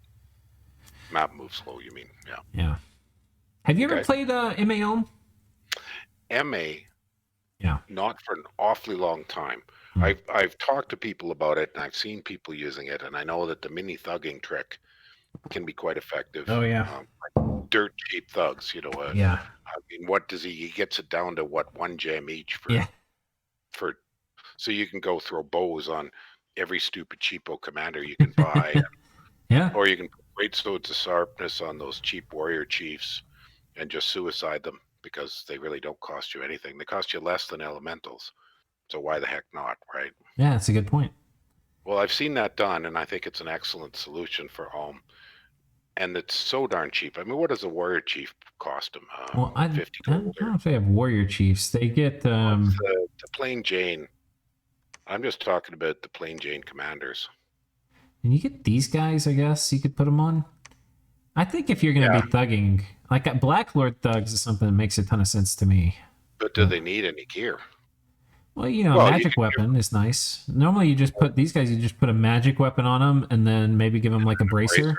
Map moves slow, you mean? Yeah. Yeah. Have you ever played MA Ulm? MA? Yeah. Not for an awfully long time. I've talked to people about it, and I've seen people using it, and I know that the mini thugging trick can be quite effective. Oh, yeah. Like dirt cheap thugs, Yeah. I mean, what does he gets it down to 1 gem each for so you can go throw bows on every stupid cheapo commander you can buy. Yeah. Or you can put great swords of sharpness on those cheap warrior chiefs and just suicide them because they really don't cost you anything. They cost you less than elementals. So why the heck not, right? Yeah, that's a good point. Well, I've seen that done, and I think it's an excellent solution for Ulm. And it's so darn cheap. I mean, what does a warrior chief cost them? Well, I 50 don't gold. know if they have warrior chiefs. They get The plain Jane. I'm just talking about the plain Jane commanders. and you get these guys, I guess you could put them on. I think if you're going to be thugging, like Black Lord thugs is something that makes a ton of sense to me. But do they need any gear? Well, magic weapon is nice. Normally you just put these guys, you just put a magic weapon on them and then maybe give them like a bracer.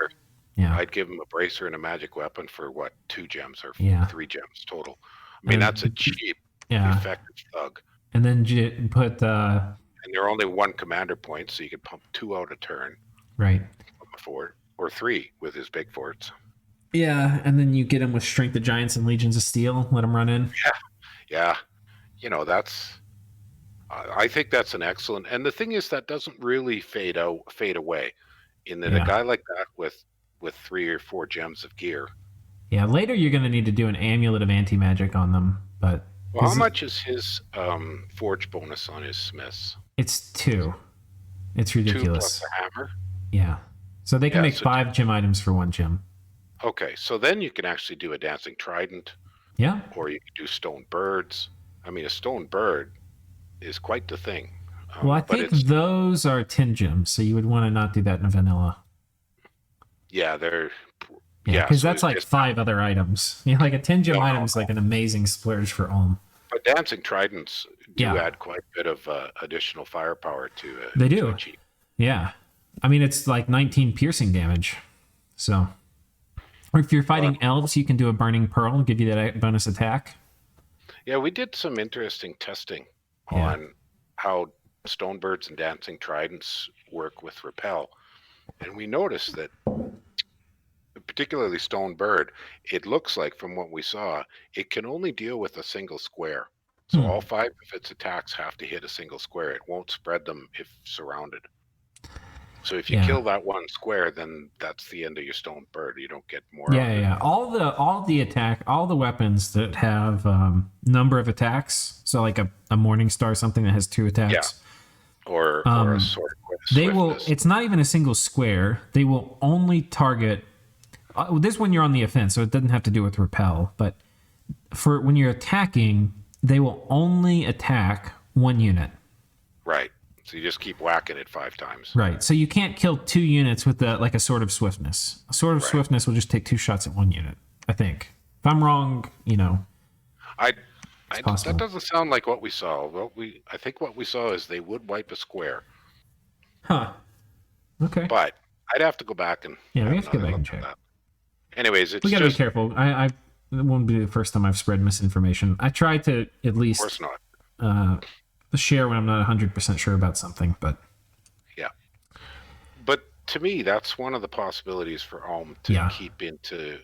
Yeah. I'd give them a bracer and a magic weapon for 2 gems or 3 gems total. I mean, that's a cheap, effective thug. And then put and they're only 1 commander point, so you could pump 2 out a turn. Right. From a fort, or 3 with his big forts. Yeah, and then you get him with Strength of Giants and Legions of Steel. Let him run in. Yeah. That's. I think that's an excellent. And the thing is, that doesn't really fade away. In that a guy like that with 3 or 4 gems of gear. Yeah, later you're going to need to do an amulet of anti-magic on them, but. Well, how much is his forge bonus on his smiths? It's 2. It's ridiculous. 2 plus a hammer? Yeah. So they can make 5 gem items for 1 gem. Okay, so then you can actually do a dancing trident. Yeah. Or you can do stone birds. I mean, a stone bird is quite the thing. Well, I think those are 10 gems, so you would want to not do that in a vanilla. Yeah, they're... Yeah, because that's like 5 other items. Like a 10 gem item is like an amazing splurge for Ulm. But dancing tridents do add quite a bit of additional firepower to they do. Yeah. I mean, it's like 19 piercing damage. So, or if you're fighting elves, you can do a burning pearl and give you that bonus attack. Yeah, we did some interesting testing on how stonebirds and dancing tridents work with repel. And we noticed that particularly stone bird, it looks like from what we saw, it can only deal with a single square. So all 5 of its attacks have to hit a single square. It won't spread them if surrounded. So if you kill that 1 square, then that's the end of your stone bird. You don't get more. Yeah. All the weapons that have number of attacks. So like a Morning Star, something that has 2 attacks. Yeah. Or a sword with swiftness. It's not even a single square. They will only target. This one you're on the offense, so it doesn't have to do with repel. But for when you're attacking, they will only attack 1 unit. Right. So you just keep whacking it 5 times. Right. So you can't kill 2 units with like a Sword of Swiftness. A Sword of Swiftness will just take 2 shots at 1 unit, I think. If I'm wrong, That doesn't sound like what we saw. I think what we saw is they would wipe a square. Huh. Okay. But I'd have to go back and we have to go back and check. That. Anyways, we gotta be careful. It won't be the first time I've spread misinformation. I try to at least, of course not, share when I'm not 100% sure about something. But yeah. But to me, that's one of the possibilities for Ulm to keep into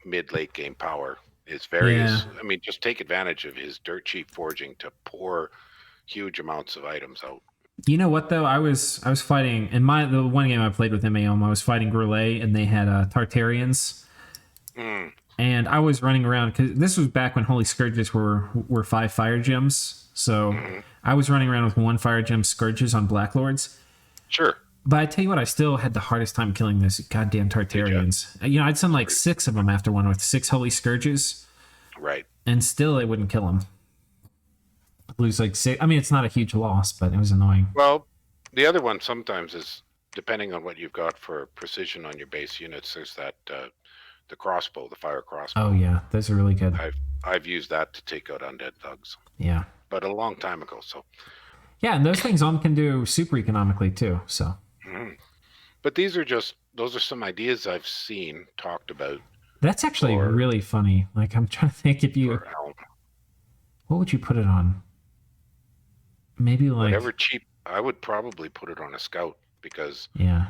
mid-late game power. Is various. I mean, just take advantage of his dirt cheap forging to pour huge amounts of items out. You know what though? I was fighting in the one game I played with MAOM. I was fighting Grelais, and they had Tartarians, and I was running around because this was back when Holy Scourges were 5 fire gems. So I was running around with 1 fire gem Scourges on Black Lords. Sure. But I tell you what, I still had the hardest time killing those goddamn Tartarians. I'd send like 6 of them after one with 6 Holy Scourges. Right. And still they wouldn't kill them. Lose like 6. I mean, it's not a huge loss, but it was annoying. Well, the other one sometimes is, depending on what you've got for precision on your base units, there's that the crossbow, the fire crossbow. Oh yeah, those are really good. I've used that to take out undead thugs. Yeah. But a long time ago, so. Yeah, and those things can do super economically too, so. But those are some ideas I've seen talked about. That's actually really funny. Like, I'm trying to think what would you put it on? Maybe like whatever cheap. I would probably put it on a scout because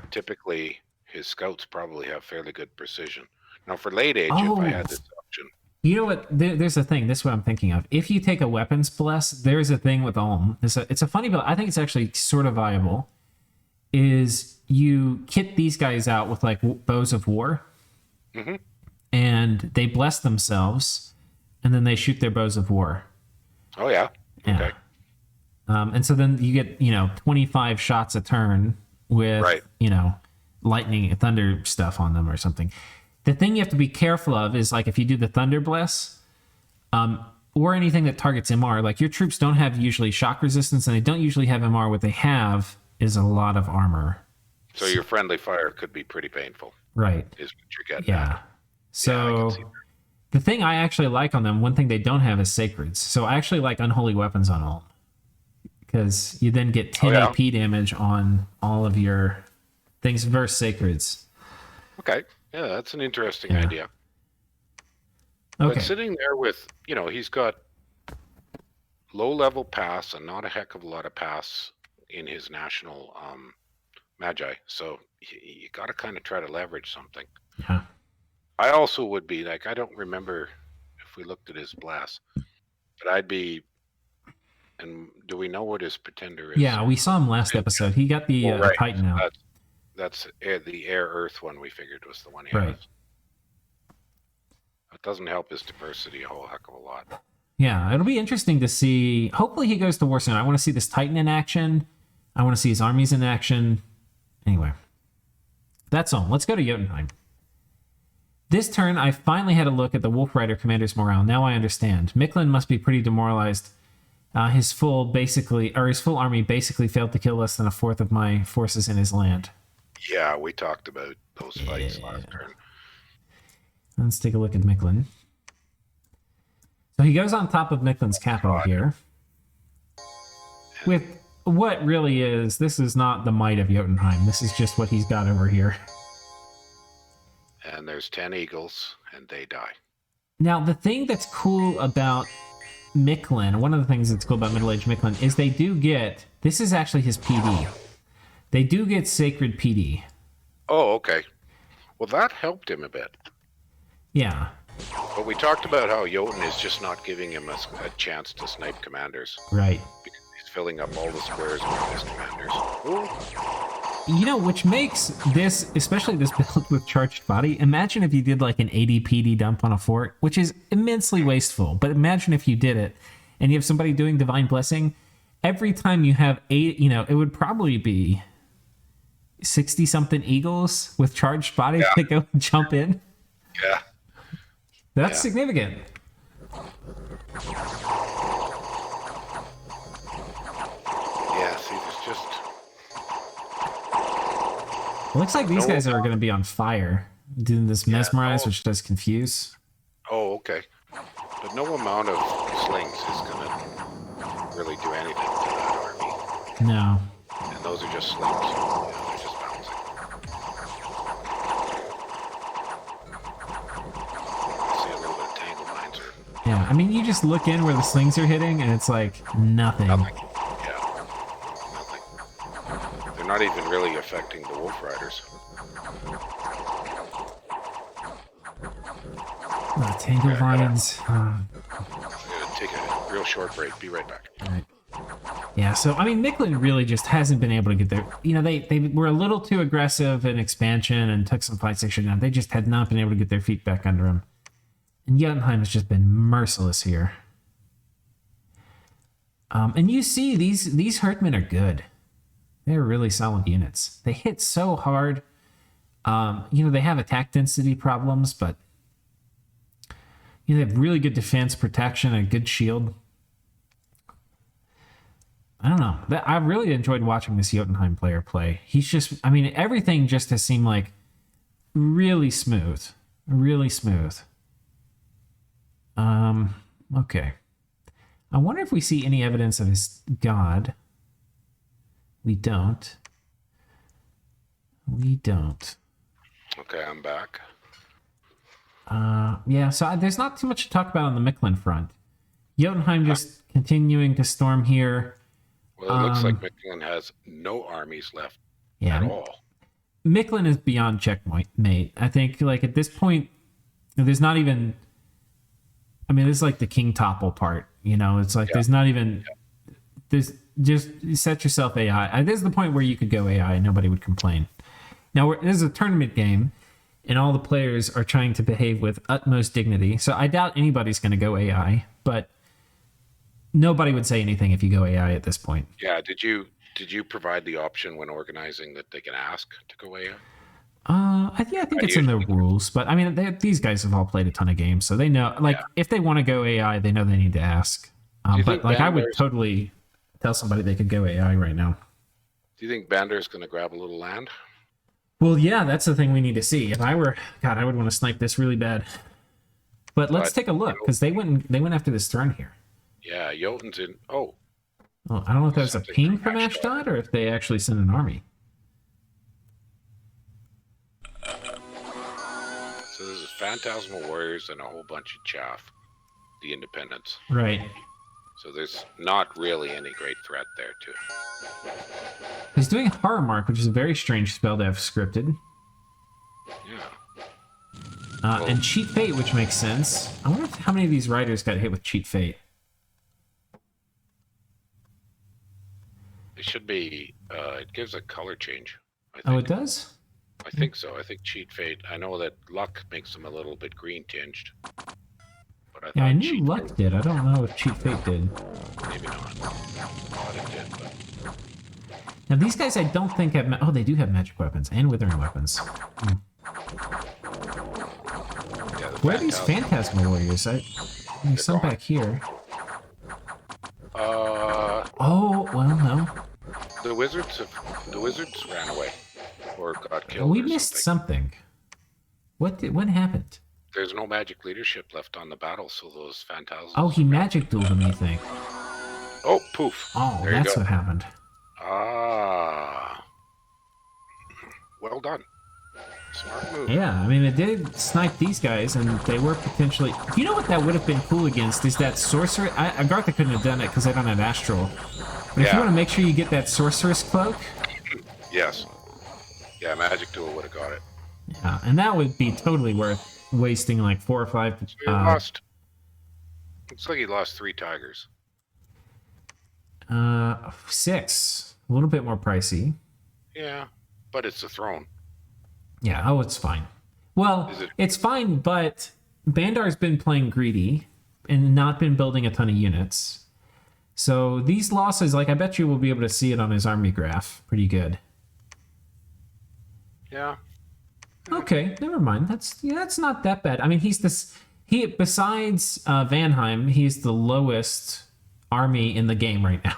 typically his scouts probably have fairly good precision. Now for late age, if I had this option. You know what? There's a thing. This is what I'm thinking of. If you take a weapons bless, there's a thing with Ulm. It's a funny build. I think it's actually sort of viable. Is you kit these guys out with like bows of war, and they bless themselves, and then they shoot their bows of war. Oh yeah. Okay. And so then you get 25 shots a turn with lightning, thunder stuff on them or something. The thing you have to be careful of is like if you do the thunder bless, or anything that targets MR, like your troops don't have usually shock resistance, and they don't usually have MR. What they have is a lot of armor. So your friendly fire could be pretty painful. Right. Is what you're getting at. So the thing I actually like on them, one thing they don't have is sacreds. So I actually like unholy weapons on Ulm, because you then get 10 AP damage on all of your things versus sacreds. Okay. Yeah, that's an interesting idea. Okay. But sitting there with, he's got low-level pass and not a heck of a lot of pass in his national magi. So you got to kind of try to leverage something. Yeah. I also would be like, I don't remember if we looked at his blast, but I'd be, and do we know what his pretender is? Yeah, we saw him last episode. He got the Titan out. That's the air earth one we figured was the one he has. It doesn't help his diversity a whole heck of a lot. Yeah, it'll be interesting to see. Hopefully he goes to war soon. I want to see this Titan in action. I want to see his armies in action. Anyway, that's all. Let's go to Jotunheim. This turn, I finally had a look at the Wolf Rider commander's morale. Now I understand. Mictlan must be pretty demoralized. His full army basically failed to kill less than a fourth of my forces in his land. Yeah, we talked about those fights last turn. Let's take a look at Mictlan. So he goes on top of Mictlan's capital here. With what really is, this is not the might of Jotunheim. This is just what he's got over here. And there's 10 eagles, and they die. Now, the thing that's cool about Mictlan, one of the things that's cool about middle-aged Mictlan, is they do get, this is actually his PD. They do get sacred PD. Oh, okay. Well, that helped him a bit. Yeah. But we talked about how Jotun is just not giving him a chance to snipe commanders. Right. Because he's filling up all the squares with his commanders. Ooh. Which makes this, especially this build with charged body, imagine if you did like an 80 PD dump on a fort, which is immensely wasteful. But imagine if you did it, and you have somebody doing Divine Blessing. Every time you have 8, it would probably be 60-something eagles with charged bodies that go and jump in. Yeah. That's significant. It looks like these No guys are going to be on fire. Doing this mesmerize, which does confuse. Oh, okay. But no amount of slings is going to really do anything to that army. No. And those are just slings. Yeah, they're just bouncing. I see a little bit of tangle mines. Yeah, I mean, you just look in where the slings are hitting, and it's like nothing. Nothing. Yeah. Nothing. They're not even really affecting the Wolf Riders. Tangle vines. I'm gonna take a real short break. Be right back. Right. Yeah, so I mean, Mictlan really just hasn't been able to get there. You know, they were a little too aggressive in expansion and took some fight section down. They just had not been able to get their feet back under them. And Jotunheim has just been merciless here. And you see, these Hurtmen are good. They're really solid units. They hit so hard. You know, they have attack density problems, but you know, they have really good defense, protection, and a good shield. I don't know. I really enjoyed watching this Jotunheim player play. He's just, I mean, everything just has seemed like really smooth. Really smooth. Okay. I wonder if we see any evidence of his god. We don't. We don't. Okay, I'm back. Yeah, so there's not too much to talk about on the Mictlan front. Jotunheim just continuing to storm here. Well, it looks like Mictlan has no armies left at all. Mictlan is beyond checkmate, mate. I think, like, at this point, there's not even... I mean, this is like the king topple part, you know? It's like there's not even... There's just set yourself AI. This is the point where you could go AI and nobody would complain. Now, this is a tournament game, and all the players are trying to behave with utmost dignity. So I doubt anybody's going to go AI, but nobody would say anything if you go AI at this point. Yeah, did you provide the option when organizing that they can ask to go AI? I think it's in the rules, but I mean, these guys have all played a ton of games, so they know, like, if they want to go AI, they know they need to ask. But like, I would totally tell somebody they could go AI right now. Do you think Bandar's going to grab a little land? Well, yeah, that's the thing we need to see. If I were, God, I would want to snipe this really bad. But let's take a look, because they went after this throne here. Yeah, Jotun's in. Oh, I don't know if that was a ping from Ashdod or if they actually sent an army. So this is Phantasmal Warriors and a whole bunch of chaff. The Independents. Right. So there's not really any great threat there, too. He's doing Horror Mark, which is a very strange spell to have scripted. Yeah. And Cheat Fate, which makes sense. I wonder how many of these riders got hit with Cheat Fate. It should be, it gives a color change, I think. Oh, it does? I think so. I think Cheat Fate, I know that Luck makes them a little bit green tinged. But I knew Luck did. I don't know if Cheat Fate did. Maybe not. I thought it did, but... Now, these guys I don't think have... Oh, they do have magic weapons and withering weapons. Yeah, Where are these Phantasmal Warriors? There's some back here. Oh, well, no. The wizards ran away. Or got killed. We missed something. What happened? There's no magic leadership left on the battle, so those phantasms... Oh, he magic dueled them, you think? Oh, poof. Oh, there that's you go. what happened. Ah. Well done. Smart move. Yeah, I mean, it did snipe these guys, and they were potentially... You know what that would have been cool against? Is that sorcerer... Agartha couldn't have done it because they don't have Astral. But if you want to make sure you get that sorceress cloak... Yes. Yeah, Magic Duel would have got it. Yeah, and that would be totally worth wasting like 4 or 5... So he lost... Looks like he lost 3 tigers. 6. A little bit more pricey. Yeah, but it's a throne. Yeah, oh, it's fine. Well, it's fine, but Bandar's been playing greedy and not been building a ton of units. So these losses, like, I bet you will be able to see it on his army graph pretty good. Yeah. Okay, never mind. That's not that bad. I mean, besides Vanheim, he's the lowest army in the game right now.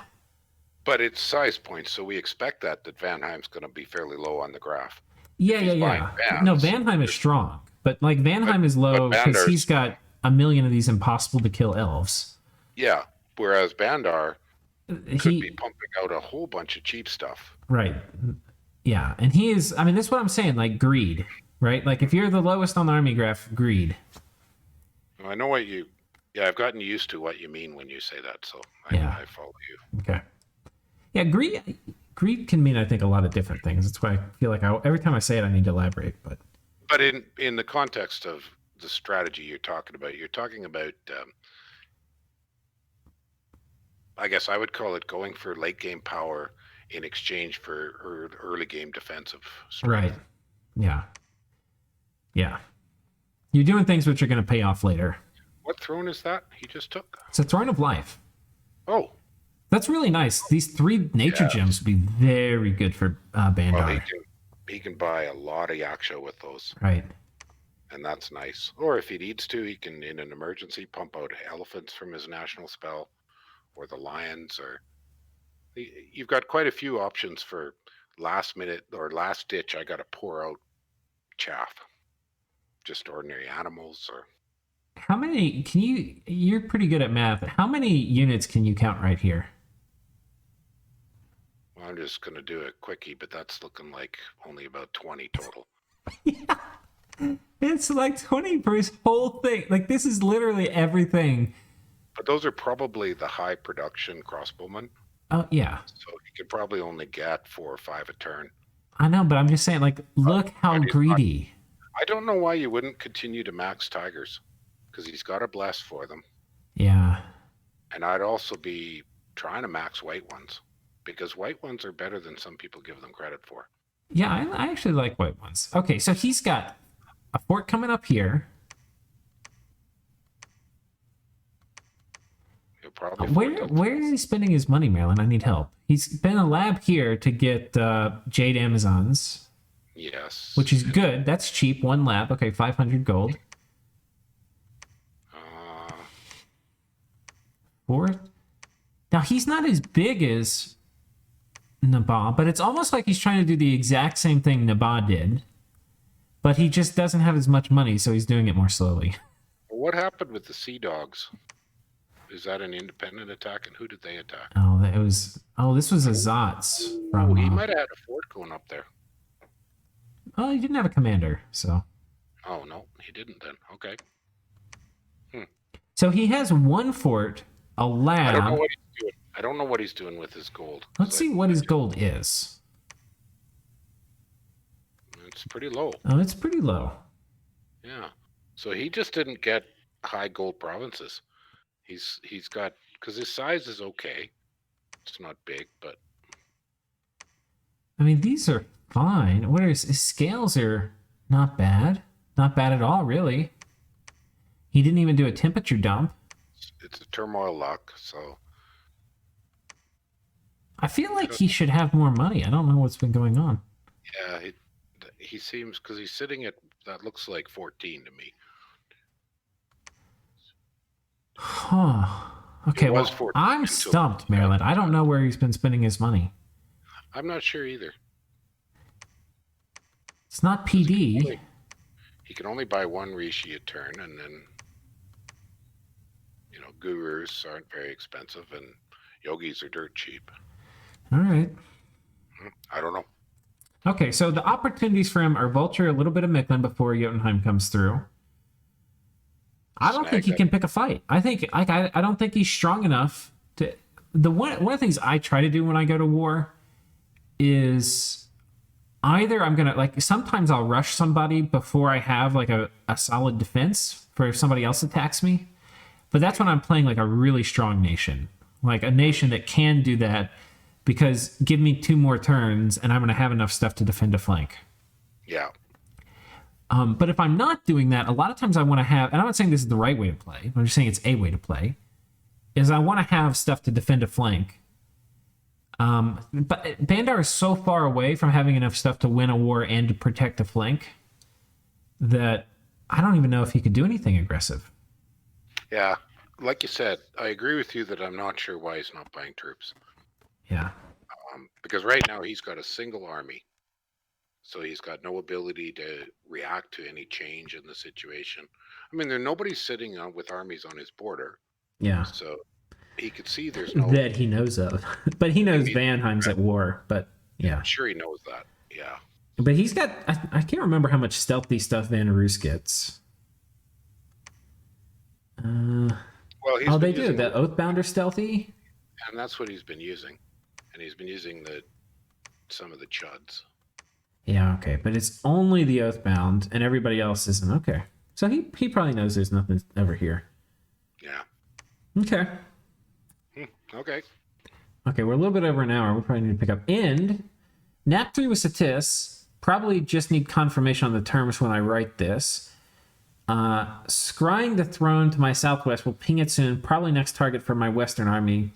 But it's size points, so we expect that Vanheim's going to be fairly low on the graph. Yeah, he's buying No, bands. Vanheim is strong, but like Vanheim is low because Bandar's- he's got a million of these impossible to kill elves. Yeah, whereas Bandar could He be pumping out a whole bunch of cheap stuff. right, yeah, and he is. I mean, that's what I'm saying. Like greed, right? Like if you're the lowest on the army graph, greed. I know what you. Yeah, I've gotten used to what you mean when you say that, so Yeah. I follow you. Okay. Yeah, greed can mean I think a lot of different things. That's why I feel like every time I say it, I need to elaborate. But in the context of the strategy you're talking about. I guess I would call it going for late game power in exchange for early game defensive strength. right, yeah, yeah. You're doing things which are going to pay off later. What throne is that he just took? It's a throne of life. Oh, That's really nice. These 3 nature gems would be very good for Bandar. well, he can buy a lot of yaksha with those, Right. and that's nice. Or if he needs to, he can, in an emergency, pump out elephants from his national spell, or the lions, or you've got quite a few options for last minute or last ditch. I got to pour out chaff, just ordinary animals, or How many can you're pretty good at math. How many units can you count right here? well, I'm just going to do a quickie, but that's looking like only about 20 total. It's like 20 for his whole thing. Like this is literally everything. But those are probably the high production crossbowmen, Oh yeah. so he could probably only get 4 or 5 a turn. I know, but I'm just saying, like, look how but he's greedy. I don't know why you wouldn't continue to max tigers, because he's got a bless for them. Yeah. And I'd also be trying to max white ones, because white ones are better than some people give them credit for. Yeah, I actually like white ones. Okay, so he's got a fort coming up here. He'll probably Where is he spending his money, Marilyn? I need help. He's been a lab here to get Jade Amazons, Yes. which is good. That's cheap. 1 lab. Okay, 500 gold. Uh, 4. Now, he's not as big as Naba, but it's almost like he's trying to do the exact same thing Naba did, but he just doesn't have as much money, so he's doing it more slowly. what happened with the Sea Dogs? Is that an independent attack, and who did they attack? This was Azat's Oh, from. he might have had a fort going up there. Oh, he didn't have a commander, so. Oh, no, he didn't then. Okay. So he has 1 fort, a lab. I don't know what he's doing. I don't know what he's doing with his gold. Let's see what his gold is. It's pretty low. Oh, it's pretty low. Yeah. So he just didn't get high gold provinces. He's got, because his size is okay. It's not big, but I mean, these are fine. What are his scales are not bad. Not bad at all, really. He didn't even do a temperature dump. it's a turmoil luck. So I feel like he should have more money. I don't know what's been going on. yeah, he seems, because he's sitting at, that looks like 14 to me. Huh. Okay, was well, 14 I'm until- stumped, Maryland. I don't know where he's been spending his money. I'm not sure either. It's not PD. He can only buy 1 Rishi a turn, and then gurus aren't very expensive, and yogis are dirt cheap. All right. I don't know. Okay, so the opportunities for him are Vulture, a little bit of Mictlan before Jotunheim comes through. I don't think he can pick a fight. I don't think he's strong enough to. One of the things I try to do when I go to war is either I'm gonna sometimes I'll rush somebody before I have a solid defense for if somebody else attacks me. But that's when I'm playing a really strong nation, like a nation that can do that, because give me 2 more turns and I'm going to have enough stuff to defend a flank. Yeah. But if I'm not doing that, a lot of times I want to have, and I'm not saying this is the right way to play, I'm just saying it's a way to play, is I want to have stuff to defend a flank. But Bandar is so far away from having enough stuff to win a war and to protect a flank that I don't even know if he could do anything aggressive. Yeah. Like you said, I agree with you that I'm not sure why he's not buying troops. Yeah. Because right now he's got a single army So he's got no ability to react to any change in the situation. I mean, nobody's sitting on with armies on his border. Yeah. So he could see there's no... That he knows of. But he knows Vanheim's at war, but yeah. I'm sure he knows that, yeah. But he's got... I can't remember how much stealthy stuff Vanarus gets. Well, he's they do. The Oathbound are stealthy? And that's what he's been using. And he's been using some of the chuds. Yeah, okay. But it's only the Oathbound, and everybody else isn't. Okay. So he probably knows there's nothing ever here. Yeah. Okay. Okay. Okay, we're a little bit over an hour. We probably need to pick up. And Nap 3 with Satis. Probably just need confirmation on the terms when I write this. Scrying the throne to my southwest. Will ping it soon. Probably next target for my western army.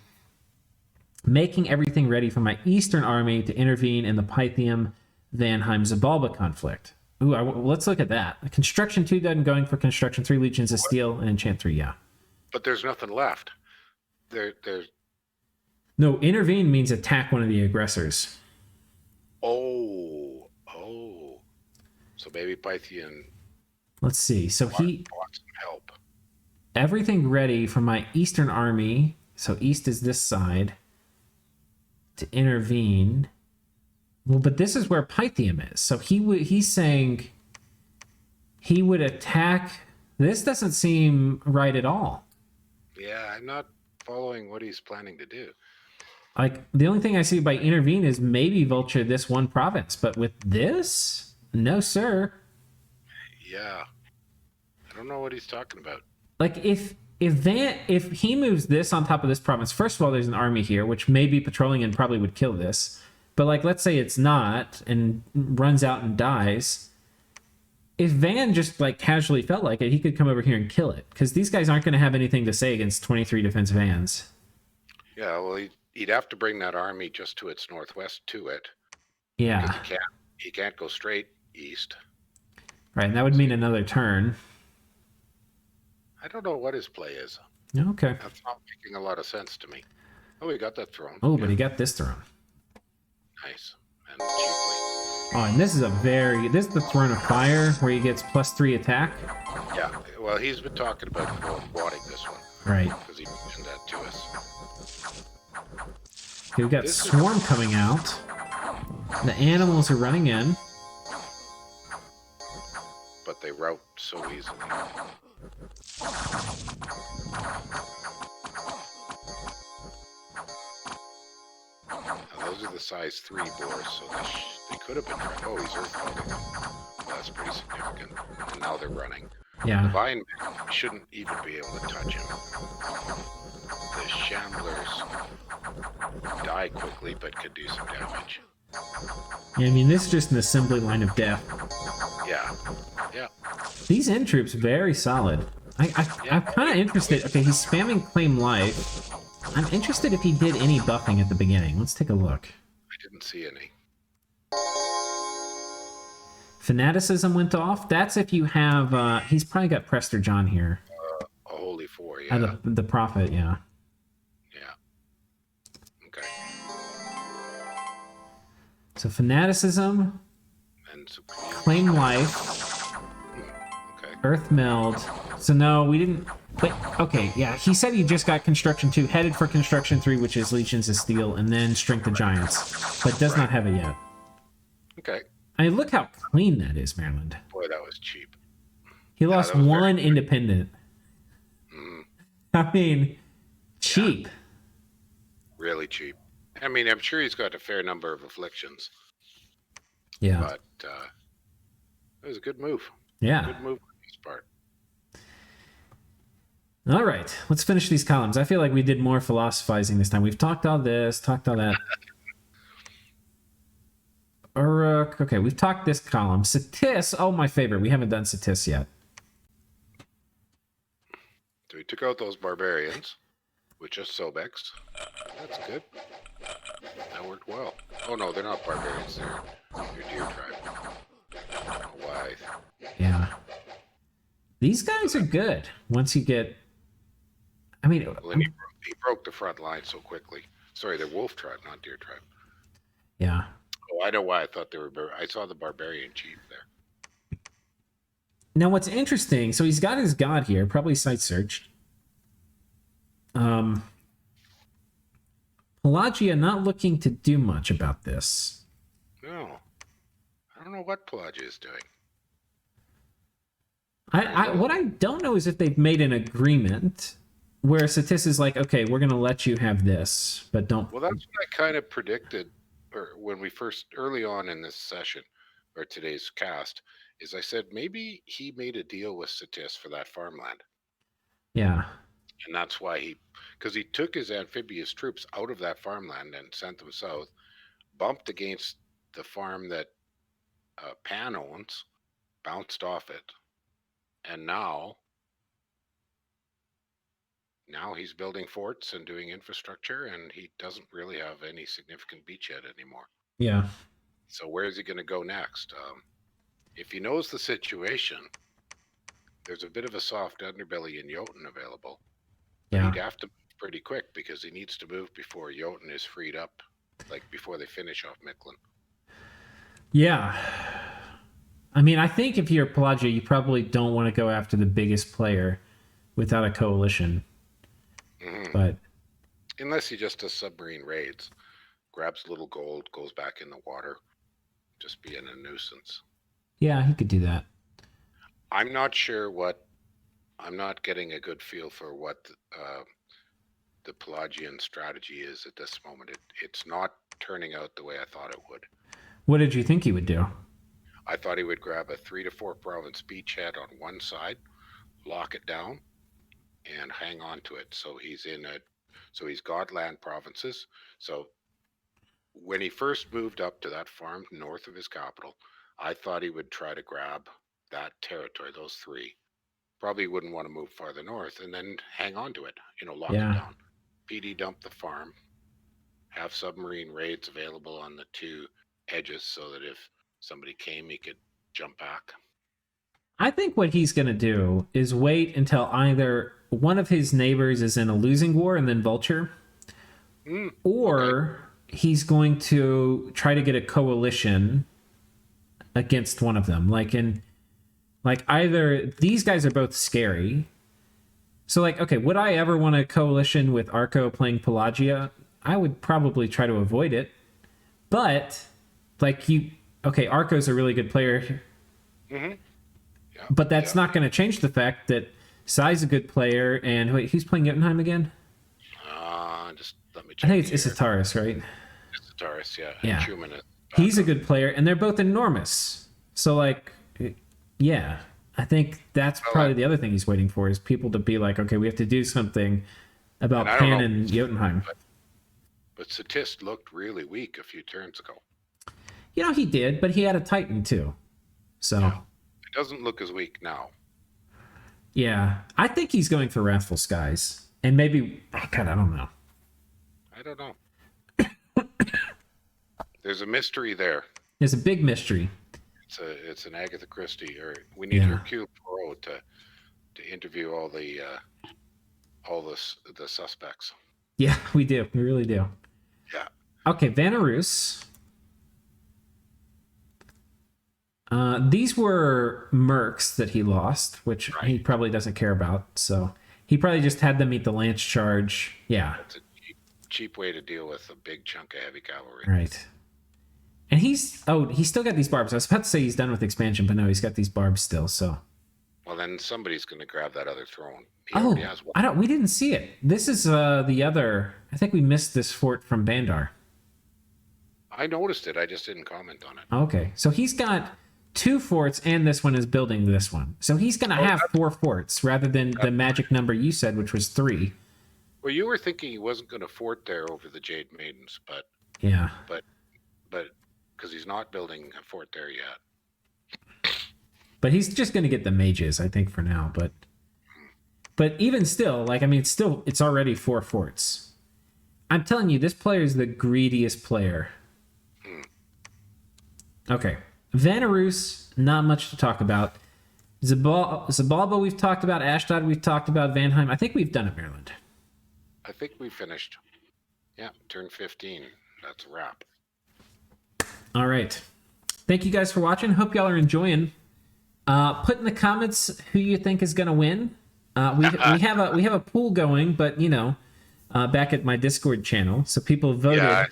Making everything ready for my eastern army to intervene in the Pythium Vanheim Xibalba conflict. Ooh, let's look at that. Construction 2 done, going for construction 3, Legions of Steel, and enchant 3, yeah. But there's nothing left. There's... No, intervene means attack one of the aggressors. Oh. So maybe Pythium... Let's see. So he wants some help. Everything ready for my eastern army. So east is this side. To intervene. Well, but this is where Pythium is. So he's saying he would attack. This doesn't seem right at all. Yeah, I'm not following what he's planning to do. Like, the only thing I see by intervene is maybe vulture this one province. But with this? No, sir. Yeah. I don't know what he's talking about. Like, if he moves this on top of this province, first of all, there's an army here, which may be patrolling and probably would kill this. But, like, let's say it's not and runs out and dies. If Van just, like, casually felt like it, he could come over here and kill it. Because these guys aren't going to have anything to say against 23 defense Vans. Yeah, well, he'd have to bring that army just to its northwest to it. Yeah. Because he can't go straight east. Right, and that would mean another turn. I don't know what his play is. Okay. That's not making a lot of sense to me. Oh, he got that throne. Oh, but he got this throne. Nice. And cheaply. Oh, and this is the Throne of Fire, where he gets +3 attack. Yeah, well, he's been talking about wanting this one. Right. Because he mentioned that to us. We've got Swarm coming out. The animals are running in. But they rout so easily. Now those are the size 3 boars, so they could have been... Oh, he's earthquaking them. That's pretty significant. And now they're running. Yeah. The Vine shouldn't even be able to touch him. The Shamblers die quickly, but could do some damage. Yeah, I mean, this is just an assembly line of death. Yeah. Yeah. These end troops, very solid. I'm kind of interested. Okay, he's spamming Claim Life. I'm interested if he did any buffing at the beginning. Let's take a look. I didn't see any. Fanaticism went off. That's if you have... he's probably got Prester John here. A Holy 4, yeah. The Prophet, yeah. Yeah. Okay. So Fanaticism, And so Claim Life, okay. Earth Meld. So no, we didn't... Wait, okay, yeah. He said he just got Construction 2, headed for Construction 3, which is Legions of Steel, and then Strength of Giants. But does not have it yet. Okay. I mean, look how clean that is, Maryland. Boy, that was cheap. He lost one independent. I mean, cheap. Really cheap. I mean, I'm sure he's got a fair number of afflictions. Yeah. But it was a good move. Yeah. Good move on his part. All right, let's finish these columns. I feel like we did more philosophizing this time. We've talked all this, talked all that. Uruk. Okay, we've talked this column. Satis. Oh, my favorite. We haven't done Satis yet. So he took out those barbarians with just Sobex. That's good. That worked well. Oh no, they're not barbarians. They're deer tribe. Why? Yeah. These guys are good once you get... I mean... Well, he broke the front line so quickly. Sorry, they're wolf tribe, not deer tribe. Yeah. Oh, I know why I thought they were. I saw the barbarian chief there. Now, what's interesting, so he's got his god here, probably site searched. Pelagia not looking to do much about this. No, I don't know what Pelagia is doing. What I don't know is if they've made an agreement where Satis is like, okay, we're going to let you have this, but don't. Well, that's what I kind of predicted, or when we first early on in this session or today's cast, is I said maybe he made a deal with Satis for that farmland. Yeah. And that's why because he took his amphibious troops out of that farmland and sent them south, bumped against the farm that Pan owns, bounced off it, and now he's building forts and doing infrastructure, and he doesn't really have any significant beachhead anymore. Yeah. So where is he going to go next? If he knows the situation, there's a bit of a soft underbelly in Jotun available. Yeah. He'd have to move pretty quick because he needs to move before Jotun is freed up, like before they finish off Mictlan. Yeah. I mean, I think if you're Pelagia, you probably don't want to go after the biggest player without a coalition. Mm-hmm. But unless he just does submarine raids, grabs a little gold, goes back in the water, just being a nuisance. Yeah, he could do that. I'm not sure I'm not getting a good feel for what the Pelagian strategy is at this moment. It's not turning out the way I thought it would. What did you think he would do? I thought he would grab a 3 to 4 province beachhead on one side, lock it down, and hang on to it. So he's got land provinces. So when he first moved up to that farm north of his capital, I thought he would try to grab that territory, those 3. Probably wouldn't want to move farther north and then hang on to it, lock it down. PD dump the farm, have submarine raids available on the 2 edges so that if somebody came, he could jump back. I think what he's going to do is wait until either one of his neighbors is in a losing war and then vulture, or he's going to try to get a coalition against one of them. Like either these guys are both scary. So okay, would I ever want a coalition with Arco playing Pelagia? I would probably try to avoid it. But Arco's a really good player. Mm-hmm. Yeah, but that's not going to change the fact that Sai's a good player. And wait, who's playing Jotunheim again? Just let me check. I think it's Isitaris, right? Isitaris, yeah. Yeah. Schumann, he's a good player, and they're both enormous. So yeah, I think that's probably the other thing he's waiting for is people to be like, okay, we have to do something about Pan and Jotunheim. But Satis looked really weak a few turns ago. He did, but he had a Titan too. So it doesn't look as weak now. Yeah, I think he's going for Wrathful Skies, and maybe I don't know. I don't know. There's a mystery there. There's a big mystery. It's an Agatha Christie, or we need Hercule Poirot to interview all the suspects. Yeah, we do. We really do. Yeah. Okay, Vanarus. These were mercs that he lost, which he probably doesn't care about. So he probably just had them eat the lance charge. Yeah. It's a cheap way to deal with a big chunk of heavy cavalry. Right. And he's still got these barbs. I was about to say he's done with expansion, but no, he's got these barbs still. So. Well, then somebody's going to grab that other throne. He already has one. We didn't see it. This is the other. I think we missed this fort from Bandar. I noticed it. I just didn't comment on it. Okay, so he's got 2 forts, and this one is building this one. So he's going to have 4 forts rather than the magic number you said, which was 3. Well, you were thinking he wasn't going to fort there over the Jade Maidens, but yeah, but because he's not building a fort there yet. But he's just going to get the mages, I think, for now. But even still, it's already 4 forts. I'm telling you, this player is the greediest player. Okay. Vanarus, not much to talk about. Xibalba, we've talked about. Ashdod, we've talked about. Vanheim. I think we've done it, Maryland. I think we finished. Yeah, turn 15. That's a wrap. All right. Thank you guys for watching. Hope y'all are enjoying. Put in the comments who you think is going to win. We have a pool going, but you know, back at my Discord channel, so people voted. Yeah,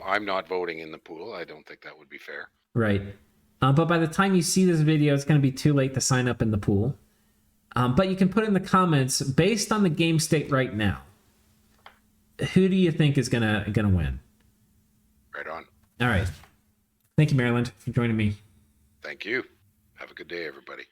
I'm not voting in the pool. I don't think that would be fair. Right. But by the time you see this video, it's going to be too late to sign up in the pool. But you can put in the comments based on the game state right now. Who do you think is gonna win? Right on. All right. Thank you, Maryland, for joining me. Thank you. Have a good day, everybody.